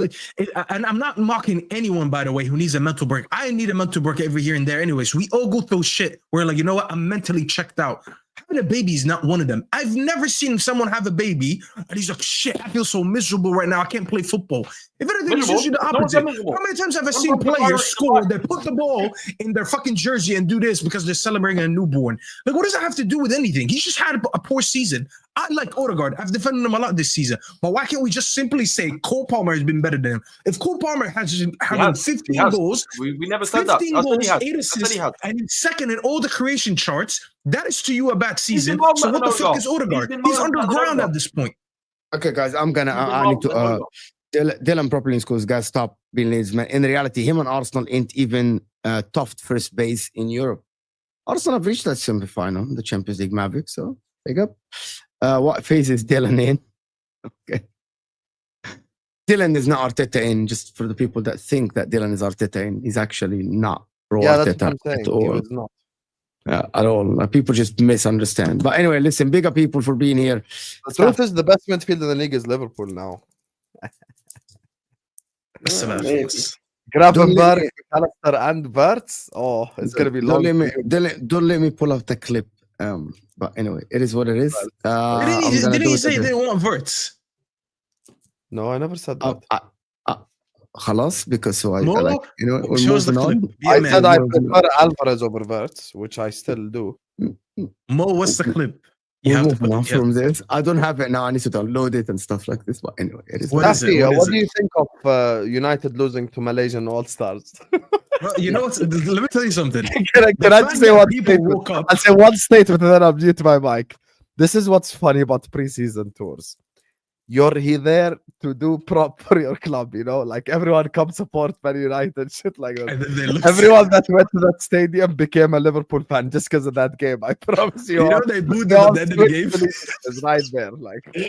and I'm not mocking anyone, by the way, who needs a mental break. I need a mental break every here and there anyways. We all go through shit where like, you know what? I'm mentally checked out. Having a baby is not one of them. I've never seen someone have a baby and he's like, shit, I feel so miserable right now. I can't play football. If anything, it's usually the opposite. How many times have I seen players score, they put the ball in their fucking jersey and do this because they're celebrating a newborn? Like, what does that have to do with anything? He's just had a poor season. I like Odegaard. I've defended him a lot this season. But why can't we just simply say Cole Palmer has been better than him? If Cole Palmer has 15 goals, we never said that. 15 goals, 8 assists, and he's second in all the creation charts, that is to you a bad season. So what the fuck is Odegaard? He's underground at this point. Okay, guys, I need to Dylan properly in schools, guys, stop being lazy, man. In reality, him and Arsenal ain't even top first base in Europe. Arsenal have reached that semi-final, the Champions League Mavericks, so big up. What phase is Dylan in? Okay. Dylan is not Arteta in, just for the people that think that Dylan is Arteta in. He's actually not Arteta at all. He was not. At all. People just misunderstand. But anyway, listen, bigger people for being here. The truth is the best midfield in the league is Liverpool now. Gravenberg, McAllister, and Wirtz. Oh, it's gonna be long. Don't let me pull up the clip. But anyway, it is what it is. Didn't he say they want Wirtz? No, I never said that. Khalas, because so I like, we're moving on. I said I prefer Alvarez over Wirtz, which I still do. Mo, what's the clip? We're moving on from this. I don't have it now. I need to download it and stuff like this. But anyway, it is. What do you think of United losing to Malaysian All-Stars? Well, you know what? Let me tell you something. Can I just say one statement? I'll say one statement and then I'll mute my mic. This is what's funny about preseason tours. You're there to do prop for your club, like everyone comes support Man United, shit like that. Everyone that went to that stadium became a Liverpool fan just because of that game. I promise you. You know they booed them at the end of the game? It's right there. Like, do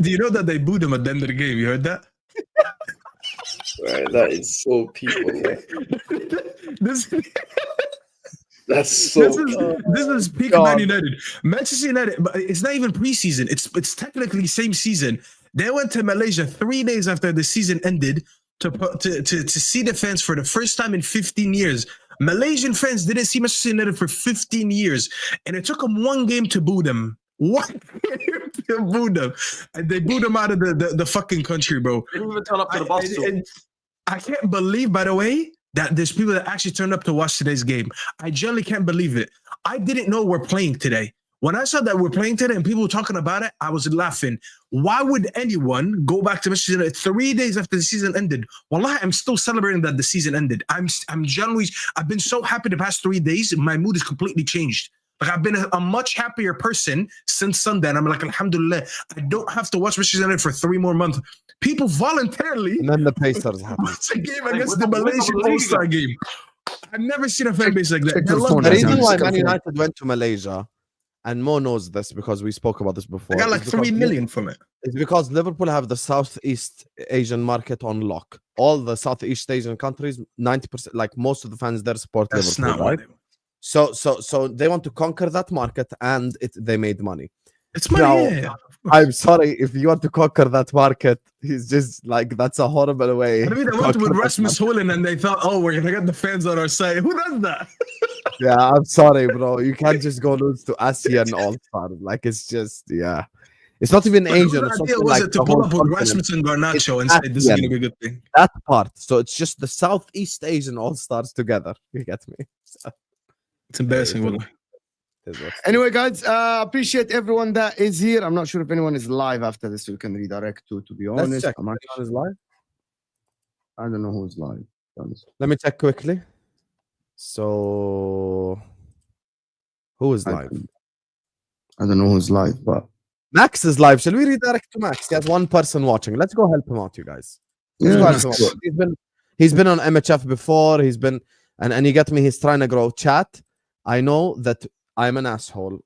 you know that they booed them at the end of the game? You heard that? Right, that is so people. This is peak Man United. Manchester United, but it's not even preseason. It's technically same season. They went to Malaysia 3 days after the season ended to see the fans for the first time in 15 years. Malaysian fans didn't see Manchester United for 15 years, and it took them one game to boo them. One game to boo them, and they booed them out of the fucking country, bro. They didn't even turn up to the bus. I can't believe, by the way, that there's people that actually turned up to watch today's game. I generally can't believe it. I didn't know we're playing today. When I saw that we're playing today and people were talking about it, I was laughing. Why would anyone go back to Manchester United 3 days after the season ended? Wallahi, I'm still celebrating that the season ended. I've been so happy the past 3 days. My mood has completely changed. Like, I've been a much happier person since Sunday. And I'm like, alhamdulillah, I don't have to watch Manchester United for 3 more months. People voluntarily And then the Pacers happen. watch a game against the Malaysian All-Star game. I've never seen a fan base like that. The reason why Man United went to Malaysia, and Mo knows this because we spoke about this before. I got like 3 million from it. It's because Liverpool have the Southeast Asian market on lock. All the Southeast Asian countries, 90%, like most of the fans there support That's Liverpool, not right? So they want to conquer that market, and they made money. It's money. Now, Yeah. I'm sorry if you want to conquer that market. He's just like, that's a horrible way. I mean, they went with Rasmus Højlund and they thought, oh, we're gonna get the fans on our side. Who does that? Yeah, I'm sorry, bro. You can't just go lose to ASEAN All-Star. Like, it's just, yeah. It's not even Asian. It's idea something was like it to the pull whole up with continent. Rasmus and Garnacho and It's say this is ASEAN. gonna be a good thing? That part. So it's just the Southeast Asian All-Stars together. You get me? So, It's embarrassing. Wallah. Anyway, guys, appreciate everyone that is here. I'm not sure if anyone is live after this. We can redirect to be let's honest. check. I'm not- Anyone is live? I don't know who's live. to be honest. Let me check quickly. So, who is I live? don't know who's live, but Max is live. Shall we redirect to Max? He has one person watching. Let's go help him out, you guys. Let's yeah, go help let's him do out. it. He's been on MHF before. He's been and you get me. He's trying to grow. Chat. I know that I'm an asshole,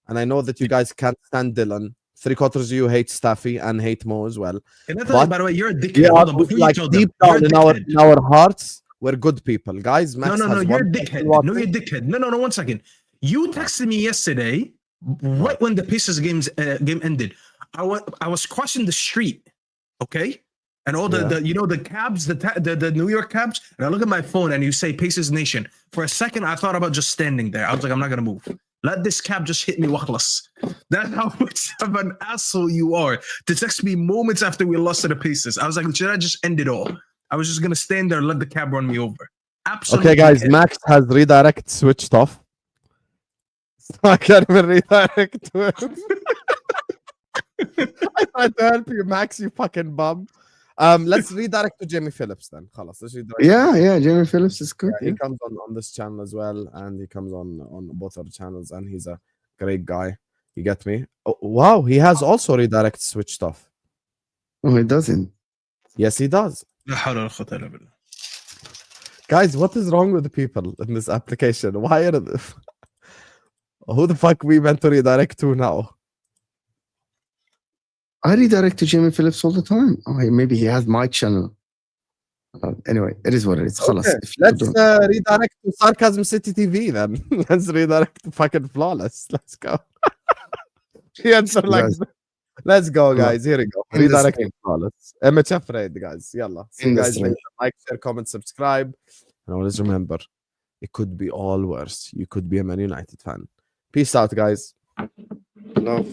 and I know that you guys can't stand Dylan. 3/4 of you hate Staffy and hate Mo as well. And I But- thought, by the way, you're a dickhead. Yeah, Hold on, before you like tell deep them, you're down a dickhead. in our hearts, we're good people, guys. Max No, has you're a one dickhead. person No, watching. you're a dickhead. No, 1 second. You texted me yesterday, right when the Pacers game ended. I was crossing the street, okay, and all Yeah. the cabs, the New York cabs, and I look at my phone and you say Pacers Nation. For a second, I thought about just standing there. I was like, I'm not gonna move. Let this cab just hit me, wakhlas. That's how much of an asshole you are to text me moments after we lost to the Pacers. I was like, should I just end it all? I was just gonna stand there and let the cab run me over. Absolutely. Okay, guys, Max has redirect switched off. So I can't even redirect to him. I tried to help you, Max, you fucking bum. Let's redirect to Jamie Phillips then. Khalas, let's redirect. Yeah, Jamie Phillips is good. Yeah, he comes on this channel as well, and he comes on both our channels, and he's a great guy. You get me? Oh, wow, he has also redirect switched off. Oh, he doesn't. Yes, he does. لا حول ولا قوة إلا بالله. Guys, what is wrong with the people in this application? Why are they... Who the fuck we meant to redirect to now? I redirect to Jamie Phillips all the time. Oh, maybe he has my channel. Anyway, it is what it is. خلاص. Okay, If you let's don't- redirect to Sarcasm City TV then. Let's redirect to fucking Flawless. Let's go. He answered like, Guys. let's go, guys. Here we go. In the Redirect to same. Flawless. MHF raid, guys. Yalla. See In you the guys same. later. Like, share, comment, subscribe. And always remember, it could be all worse. You could be a Man United fan. Peace out, guys. Love.